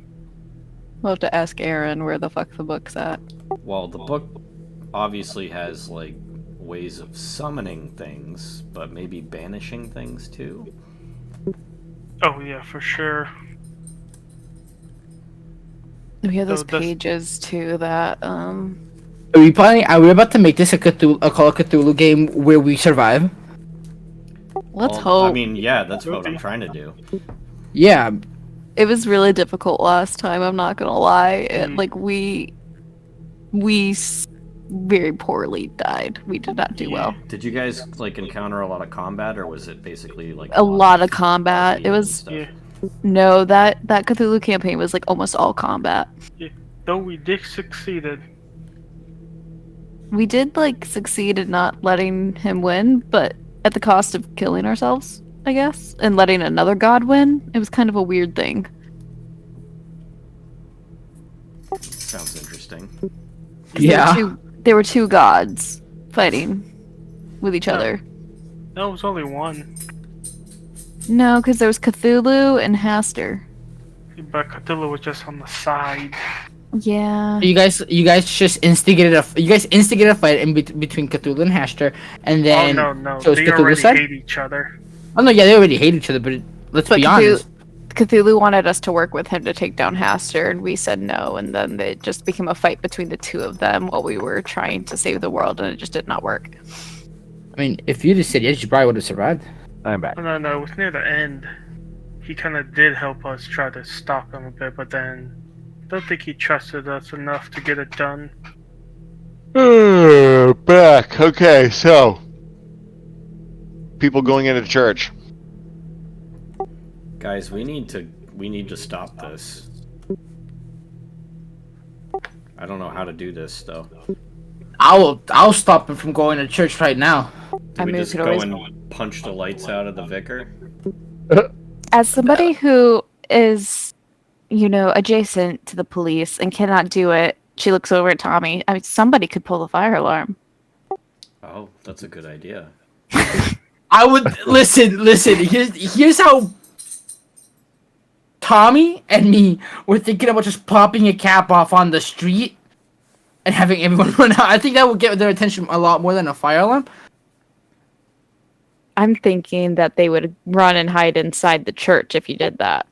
We'll have to ask Aaron where the fuck the book's at. Well, the book obviously has like ways of summoning things, but maybe banishing things too. Oh yeah, for sure. We have those So that's- pages too that Are we planning? Are we about to make this a Call of Cthulhu game where we survive? let's Well, hope. I mean, yeah, that's what I'm trying to do. Yeah. It was really difficult last time, I'm not gonna lie. Like we very poorly died. We did not do well. Did you guys like encounter a lot of combat, or was it basically like A lot of combat. It healing was stuff? Yeah. no that Cthulhu campaign was like almost all combat. Though we did succeeded. We did like succeed in not letting him win, but at the cost of killing ourselves, I guess, and letting another god win. It was kind of a weird thing. Sounds interesting. Yeah. There were two gods fighting with each other. No, it was only one. No, because there was Cthulhu and Haster. But Cthulhu was just on the side. Yeah. You guys just instigated a fight in between Cthulhu and Haster, and then Oh no, so it's they Cthulhu's already side? hate each other. Oh no, yeah, they already hate each other, but let's be honest. Cthulhu wanted us to work with him to take down Haster, and we said no, and then it just became a fight between the two of them while we were trying to save the world, and it just did not work. I mean, if you just said yes, you probably would have survived. I'm back. No, it was near the end. He kind of did help us try to stop him a bit, but then I don't think he trusted us enough to get it done. Back. Okay, so people going into church. Guys, we need to stop this. I don't know how to do this though. I'll stop him from going to church right now. Do I we mean, we just could go always- and punch the lights out of the vicar? As somebody who is, adjacent to the police and cannot do it, she looks over at Tommy. I mean, somebody could pull the fire alarm. Oh, that's a good idea. I would listen. Here's how Tommy and me were thinking about just popping a cap off on the street and having everyone run out. I think that would get their attention a lot more than a fire alarm. I'm thinking that they would run and hide inside the church if you did that.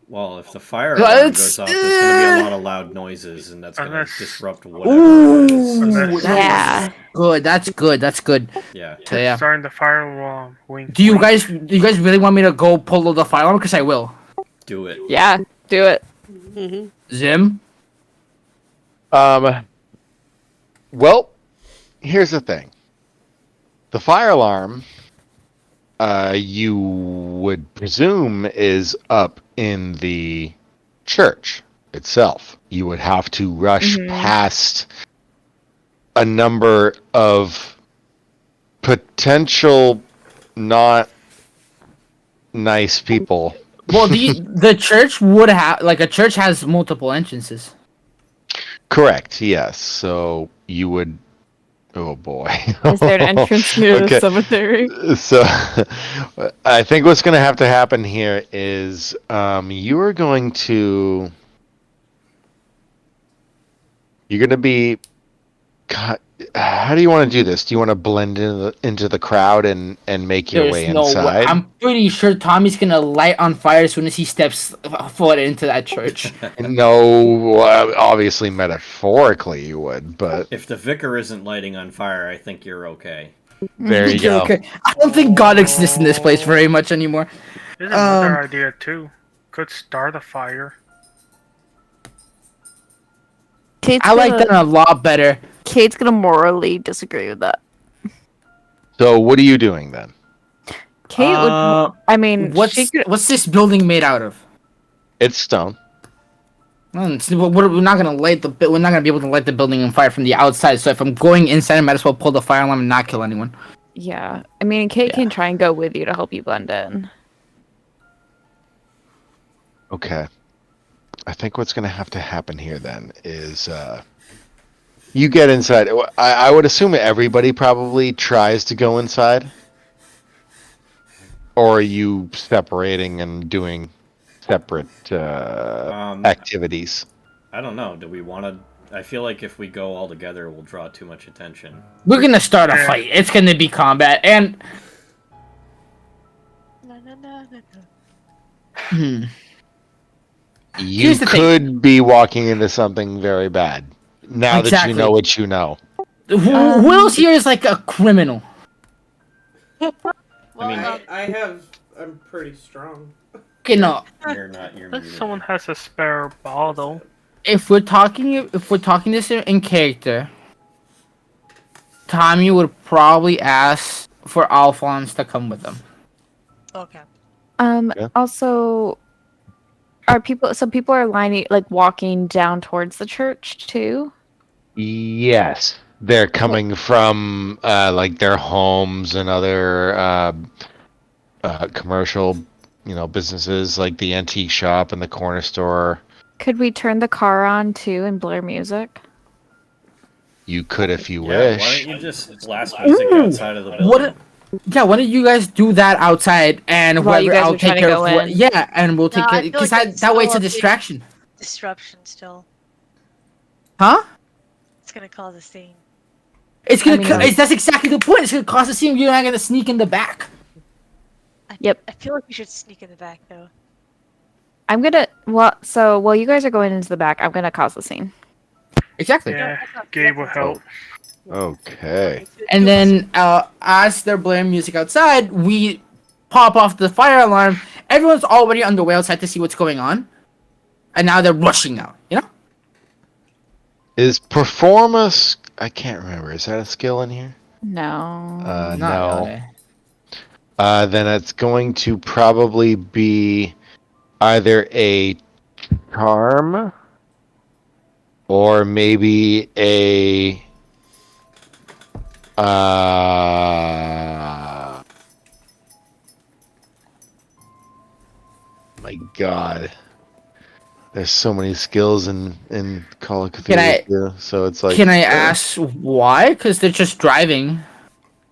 Well, if the fire alarm Let's- goes off, there's going to be a lot of loud noises, and that's going to Unless- disrupt whatever it is. Ooh, Yeah. That's good. Yeah. So yeah. Starting the fire alarm. Wink. Do you wink. guys really want me to go pull the fire alarm? Because I will. Do it. Yeah, do it. Zim. Well, here's the thing. The fire alarm, you would presume, is up in the church itself. You would have to rush past a number of potential not nice people. Well, the church would have a church has multiple entrances. Correct, yes. So you would. Oh boy. Is there an entrance near the Okay. cemetery? So I think what's going to have to happen here is you are going to. You're going to be. God, how do you want to do this? Do you want to blend into the crowd and make your way no way. inside? I'm pretty sure Tommy's gonna light on fire as soon as he steps foot into that church. No, obviously metaphorically you would, but If the vicar isn't lighting on fire, I think you're okay. there you go. Okay. I don't think God exists in this place very much anymore. There's another idea too. Could start a fire. Kate's I like that a lot better. Kate's gonna morally disagree with that. So what are you doing then? Kate would. I mean, What's this building made out of? It's stone. We're not gonna we're not gonna be able to light the building on fire from the outside. So if I'm going inside, I might as well pull the fire alarm and not kill anyone. Yeah, I mean, Kate can try and go with you to help you blend in. Okay. I think what's going to have to happen here then is you get inside. I would assume everybody probably tries to go inside. Or are you separating and doing separate activities. I don't know. Do we want to? I feel like if we go all together, we'll draw too much attention. We're gonna start a fight. It's gonna be combat, and You Here's the thing. could be walking into something very bad. Now that Exactly. you know what you know. who else here is like a criminal? Well, I mean, I'm pretty strong. Okay, no. You're not. You're If muted. someone has a spare bottle. If we're talking this in character, Tommy would probably ask for Alphonse to come with them. okay. Yeah. Also, some people are walking down towards the church too? Yes. They're coming from like their homes and other commercial, businesses like the antique shop and the corner store. Could we turn the car on too and blare music? You could if you Yeah, why wish. don't you just blast music outside of the building? What? Yeah, why don't you guys do that outside, and While you whoever guys I'll are trying take to care go of. in. Yeah, and we'll take No, I care feel because like it's that way it's a still a big- distraction, Disruption still. huh? It's gonna cause a scene. It's gonna. I mean, That's exactly the point. It's gonna cause a scene. You're not gonna sneak in the back. Yep. I feel like you should sneak in the back though. I'm gonna. While you guys are going into the back, I'm gonna cause the scene. Exactly. Yeah, Gabe will help. Okay. And then as they're blaring music outside, we pop off the fire alarm. Everyone's already on the way outside to see what's going on, and now they're rushing out. Is performance? I can't remember. Is that a skill in here? No. Not No. really. Then it's going to probably be either a charm or maybe a my God. There's so many skills in Call of Cthulhu, too, so it's like. Can I ask why? Because they're just driving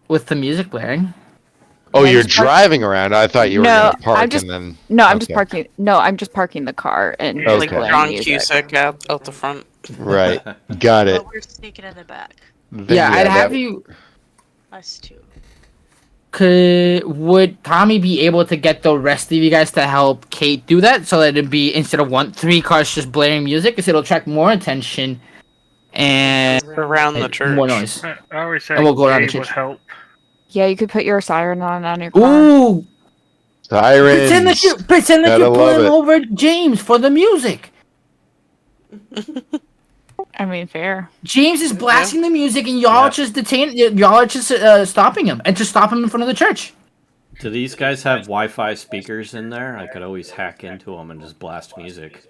with the music blaring. Oh, I'm you're just park- driving around. I thought you were No, gonna park I'm just- and then. No, I'm just Okay. parking. No, I'm just parking the car and Okay. Like blaring John music. Cusack out the front. Right, got it. But we're sneaking in the back. Then, Yeah, I'd have that- you. Us two. Would Tommy be able to get the rest of you guys to help Kate do that, so that it'd be instead of 3 cars just blaring music, because it'll attract more attention and Around the church. more noise. I always said And we'll go around the Gabe would church. help. Yeah, you could put your siren on your car. Ooh, Sirens. pretend that Gotta you're love pulling it. over James for the music. I mean, fair. James is blasting the music, and y'all are just stopping him, and just stop him in front of the church. Do these guys have Wi-Fi speakers in there? I could always hack into them and just blast music.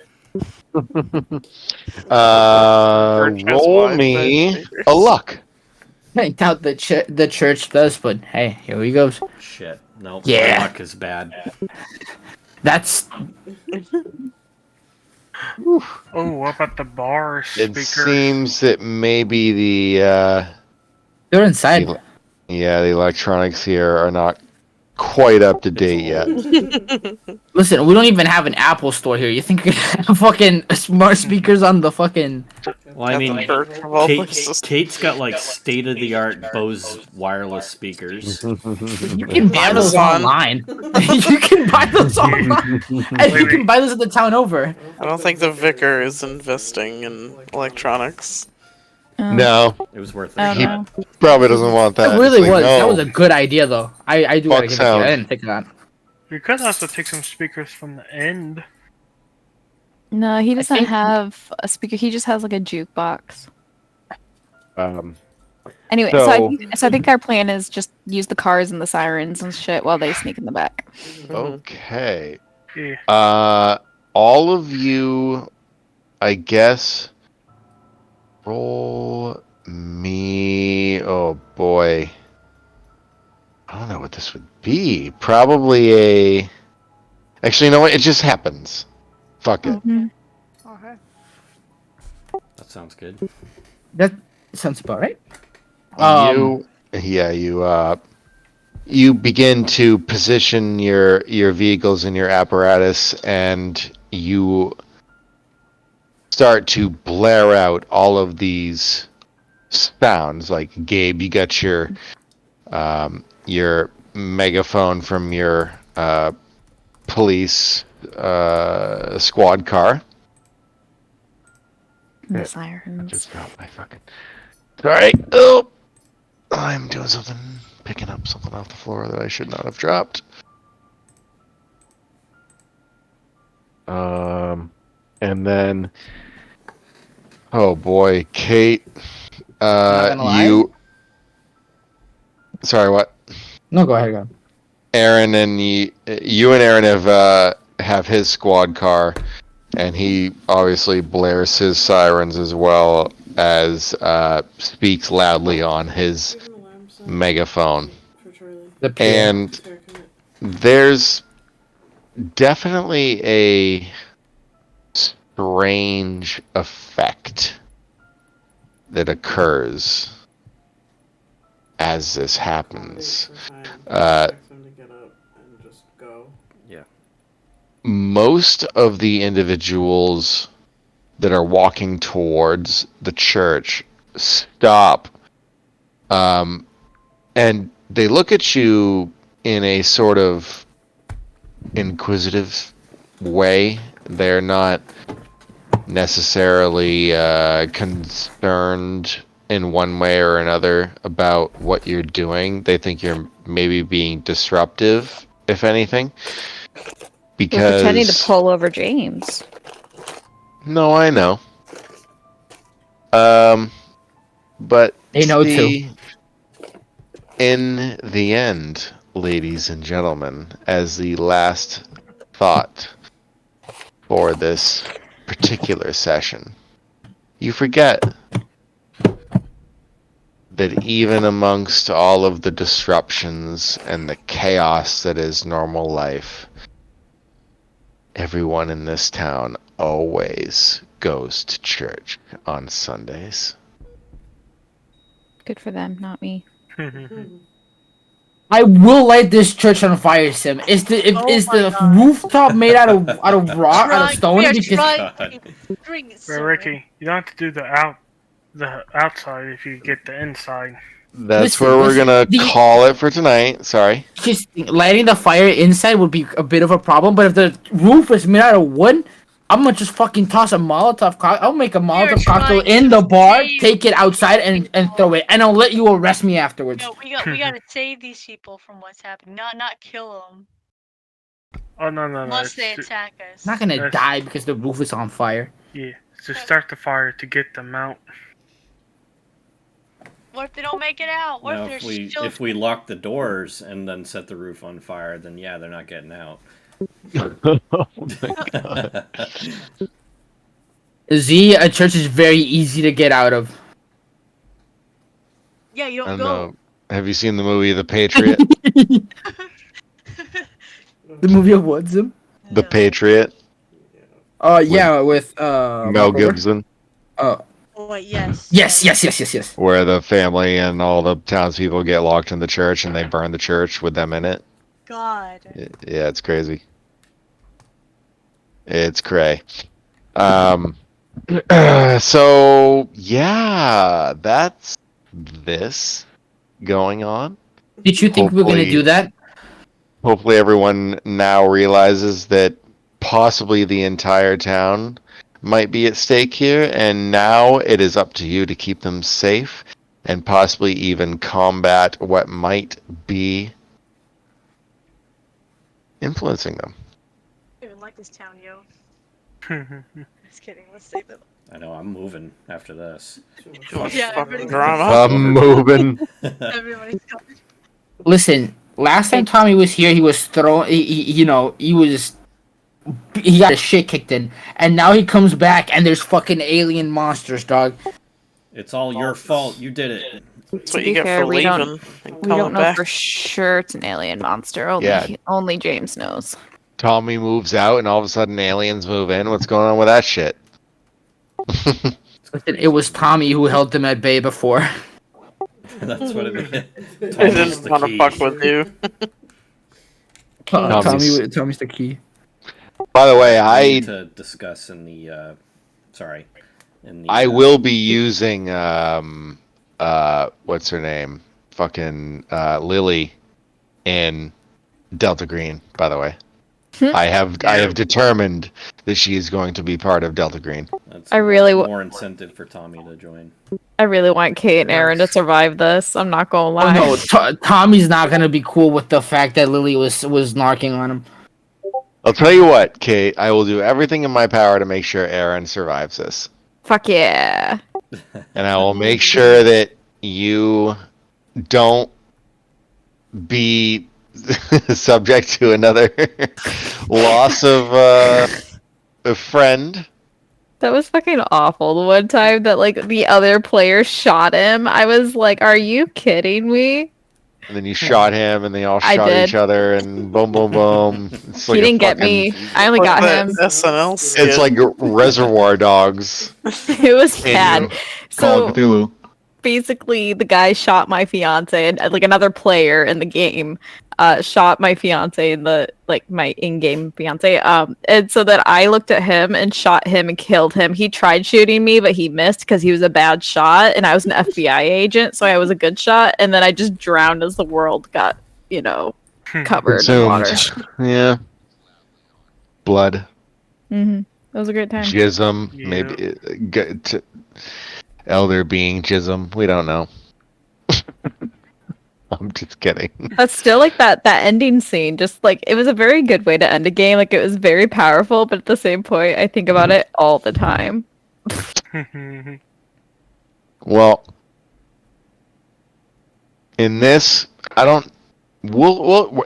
Roll me a luck. I doubt the church does, but hey, here he goes. Shit. No, Yeah. my luck is bad. That's Oh, what about the bar It speaker? seems that maybe the they're inside. the electronics here are not quite up to date yet. Listen, we don't even have an Apple store here. You think you're gonna have fucking smart speakers on the fucking? Well, I mean, Church of all places. Kate's got like state-of-the-art Bose wireless speakers. You can buy those Amazon. online. You can buy those online, and you can buy those at the town over. I don't think the vicar is investing in electronics. No, It was worth Oh, it. no. probably doesn't want that. That really It's like, was. That no. was a good idea, though. I do gotta Fuck give it to you. I sound. didn't think of that. We could also take some speakers from the end. No, he doesn't think- have a speaker. He just has like a jukebox. Anyway, So- so I think our plan is just use the cars and the sirens and shit while they sneak in the back. Okay. Yeah. All of you, I guess, roll me. Oh boy. I don't know what this would be. Probably a. Actually, you know what? It just happens. Fuck it. Mhm. Okay. That sounds good. That sounds about right. You you begin to position your vehicles and your apparatus, and you start to blare out all of these sounds. Like, Gabe, you got your megaphone from your police squad car. The I sirens. just dropped my fucking. Sorry. Oh, I'm doing something, picking up something off the floor that I should not have dropped. And then, oh boy, Kate, Not gonna lie. you. Sorry, what? No, go ahead. Aaron and you and Aaron have his squad car, and he obviously blares his sirens as well as speaks loudly on his Give an alarm sign megaphone. for Charlie. The PA. And Sarah, come here. there's definitely a strange effect that occurs as this happens. Wait for time. Uh, Expect them to get up and just go. Most of the individuals that are walking towards the church stop, and they look at you in a sort of inquisitive way. They're not necessarily concerned in one way or another about what you're doing. They think you're maybe being disruptive, if anything. We're Because pretending to pull over James. No, I know. But They know see, in the end, ladies and gentlemen, as the last thought for this particular session, you forget that even amongst all of the disruptions and the chaos that is normal life, everyone in this town always goes to church on Sundays. Good for them, not me. I will light this church on fire, Sim. Is the rooftop made out of rock, out of stone? Because Ricky, you don't have to do the outside if you get the inside. That's where we're gonna call it for tonight. Sorry. Just lighting the fire inside would be a bit of a problem, but if the roof is made out of wood, I'm gonna just fucking toss a Molotov cocktail. I'll make a Molotov cocktail in the bar, take it outside, and throw it, and I'll let you arrest me afterwards. No, we gotta save these people from what's happening. Not kill them. Oh no. Unless they attack us. I'm not gonna die because the roof is on fire. Yeah, to start the fire to get them out. What if they don't make it out? What Now, if they're still... if we lock the doors and then set the roof on fire, then yeah, they're not getting out. Oh my god. Z, a church is very easy to get out of. Yeah, you I don't don't go. know. Have you seen the movie The Patriot? The movie of what, Zim? The Patriot? Yeah, with Mel Gibson. Oh, wait, yes. Yes. Where the family and all the townspeople get locked in the church and they burn the church with them in it. God. Yeah, it's crazy. It's cray. So yeah, that's this going on. Did you think we were gonna do that? Hopefully everyone now realizes that possibly the entire town might be at stake here, and now it is up to you to keep them safe and possibly even combat what might be influencing them. I don't even like this town, yo. Just kidding. Let's save them. I know, I'm moving after this. Yeah, everybody's I'm moving. Everybody's coming. Listen, last time Tommy was here, he was thrown. He got his shit kicked in, and now he comes back, and there's fucking alien monsters, dog. It's all your fault. You did it. That's what you get for we leaving. don't, and we coming don't know back. for sure it's an alien monster. Only James knows. Tommy moves out, and all of a sudden aliens move in. What's going on with that shit? Listen, it was Tommy who held them at bay before. That's what it is. I Tommy's didn't the want to key. fuck with you. Tommy's the key. By the way, We I need to discuss in the I will be using what's her name? Fucking Lily in Delta Green, by the way. I have determined that she is going to be part of Delta Green. That's I really more incentive for Tommy to join. I really want Kate and Aaron to survive this. I'm not gonna Oh lie. no, Tommy's not gonna be cool with the fact that Lily was narking on him. I'll tell you what, Kate, I will do everything in my power to make sure Aaron survives this. Fuck yeah. And I will make sure that you don't be subject to another loss of a friend. That was fucking awful. The one time that like the other player shot him, I was like, "Are you kidding me?" And then you shot him, and they all I shot did. each other, and boom, boom, boom. It's He like didn't get me. I only got him. SNL skit. It's like Reservoir Dogs. It was bad. Call of Cthulhu. Basically, the guy shot my fiance, and like another player in the game shot my fiance in the my in-game fiance, and so that I looked at him and shot him and killed him. He tried shooting me, but he missed because he was a bad shot, and I was an FBI agent, so I was a good shot, and then I just drowned as the world got covered in water. Yeah. Blood. It was a great time. Jism. Maybe elder being Jism. We don't know. I'm just kidding. That's still like that ending scene. Just like it was a very good way to end a game. Like it was very powerful, but at the same point, I think about it all the time. Well, in this, I don't.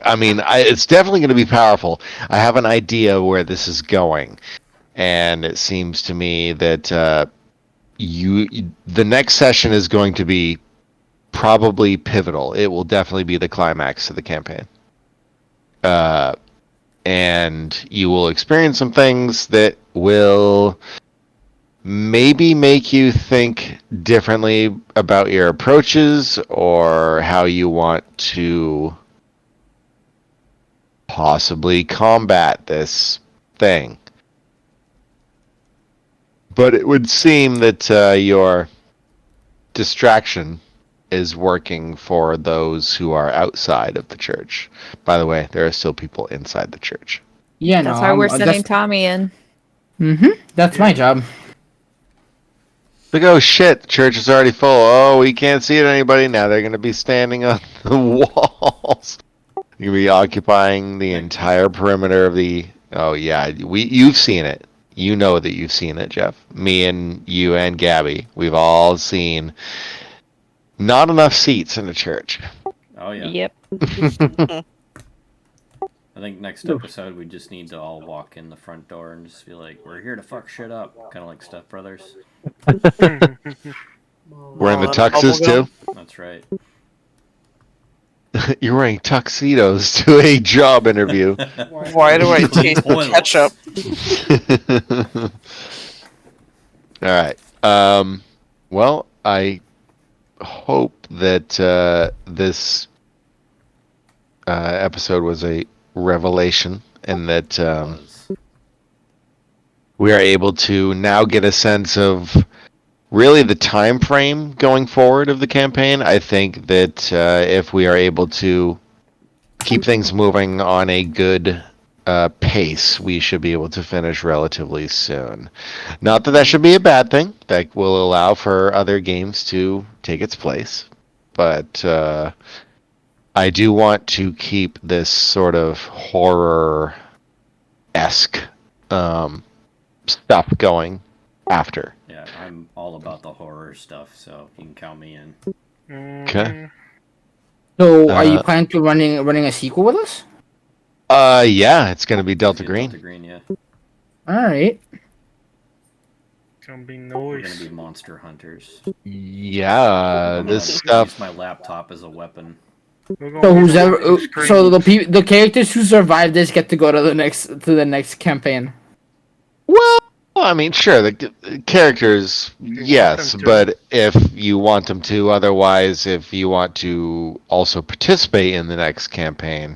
I mean, it's definitely going to be powerful. I have an idea where this is going, and it seems to me that the next session is going to be probably pivotal. It will definitely be the climax of the campaign. And you will experience some things that will maybe make you think differently about your approaches or how you want to possibly combat this thing. But it would seem that your distraction is working for those who are outside of the church. By the way, there are still people inside the church. Yeah, That's why we're sending Tommy in. That's my job. Like, oh shit, the church is already full. Oh, we can't see it anybody. Now they're going to be standing on the walls. You're going to be occupying the entire perimeter of the... Oh yeah, you've seen it. You know that you've seen it, Jeff. Me and you and Gabby. We've all seen not enough seats in the church. Oh yeah. Yep. I think next episode we just need to all walk in the front door and just be like, "We're here to fuck shit up," kind of like Step Brothers. Wearing the tuxes too. That's right. You're wearing tuxedos to a job interview. Why do I taste the ketchup? All right. Well, I hope that this episode was a revelation, and that we are able to now get a sense of really the time frame going forward of the campaign. I think that if we are able to keep things moving on a good pace, we should be able to finish relatively soon. Not that that should be a bad thing. That will allow for other games to take its place. But I do want to keep this sort of horror-esque stuff going after. Yeah, I'm all about the horror stuff, so you can count me in. Okay. So, are you planning to running a sequel with us? Yeah, it's gonna be Delta Green. Delta Green, yeah. All right. It's gonna be We're noise. gonna be monster hunters. Yeah, I'm this gonna use stuff. my laptop as a weapon. So the characters who survive this get to go to the next campaign. Well, Well, I mean, sure, the characters, you want yes, them to. but if you want them to, otherwise, if you want to also participate in the next campaign,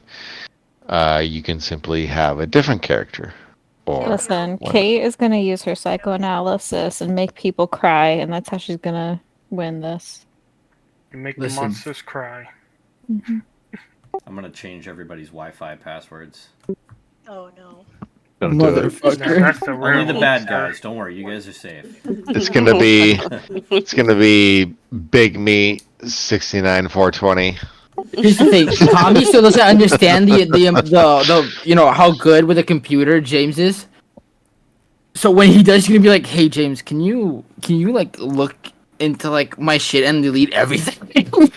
you can simply have a different character. Or Listen, one. Kate is gonna use her psychoanalysis and make people cry, and that's how she's gonna win this. You make Listen. the monsters cry. I'm gonna change everybody's Wi-Fi passwords. Oh no. Don't do it. Now, Motherfucker. that's the real Only the bad monster. guys. Don't worry, you guys are safe. It's gonna be Big Meat 69420. Here's the thing. Tommy still doesn't understand the you know how good with a computer James is. So when he does, he's gonna be like, "Hey James, can you like look into like my shit and delete everything?"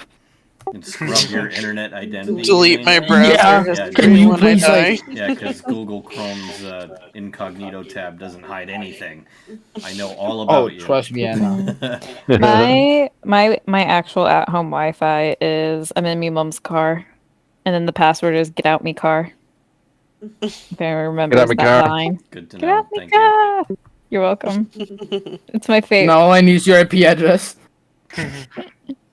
And scrub your internet identity. Delete you my mean? browser Yeah. history Can you when I please, die. like- Yeah, because Google Chrome's incognito tab doesn't hide anything. I know all about Oh, you. trust me, I know. My actual at-home Wi-Fi is I'm in me mom's car, and then the password is get out me car. If I remember Get out me that car. line. Good to Get know. out me Thank you. car. You're welcome. It's my favorite. No, all I need is your IP address.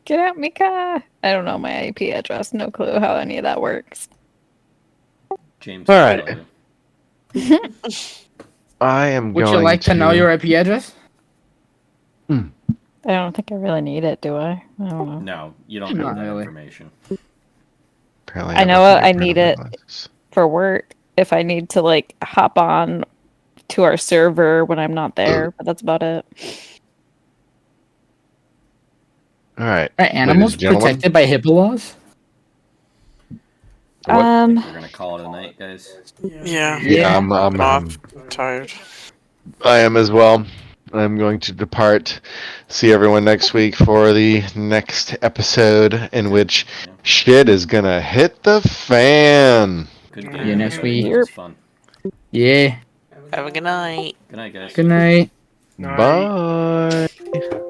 Get out me car. I don't know my IP address. No clue how any of that works. James. All can right. tell you. I am Would going you like to know your IP address? I don't think I really need it, do I? I don't know. No, you don't Not have that really. information. Apparently I know have a I need it. fingerprint. For work, if I need to like hop on to our server when I'm not there, but that's about it. All right. Are animals ladies and gentlemen. protected by HIPAA laws? What? I think we're gonna call it a night, guys. Yeah. Yeah, I'm off. Tired. I am as well. I'm going to depart. See everyone next week for the next episode in which shit is gonna hit the fan. Good Yeah, game. next everybody. week. This was fun. Yeah. Have a good night. Good night, guys. Good night. Night. Bye.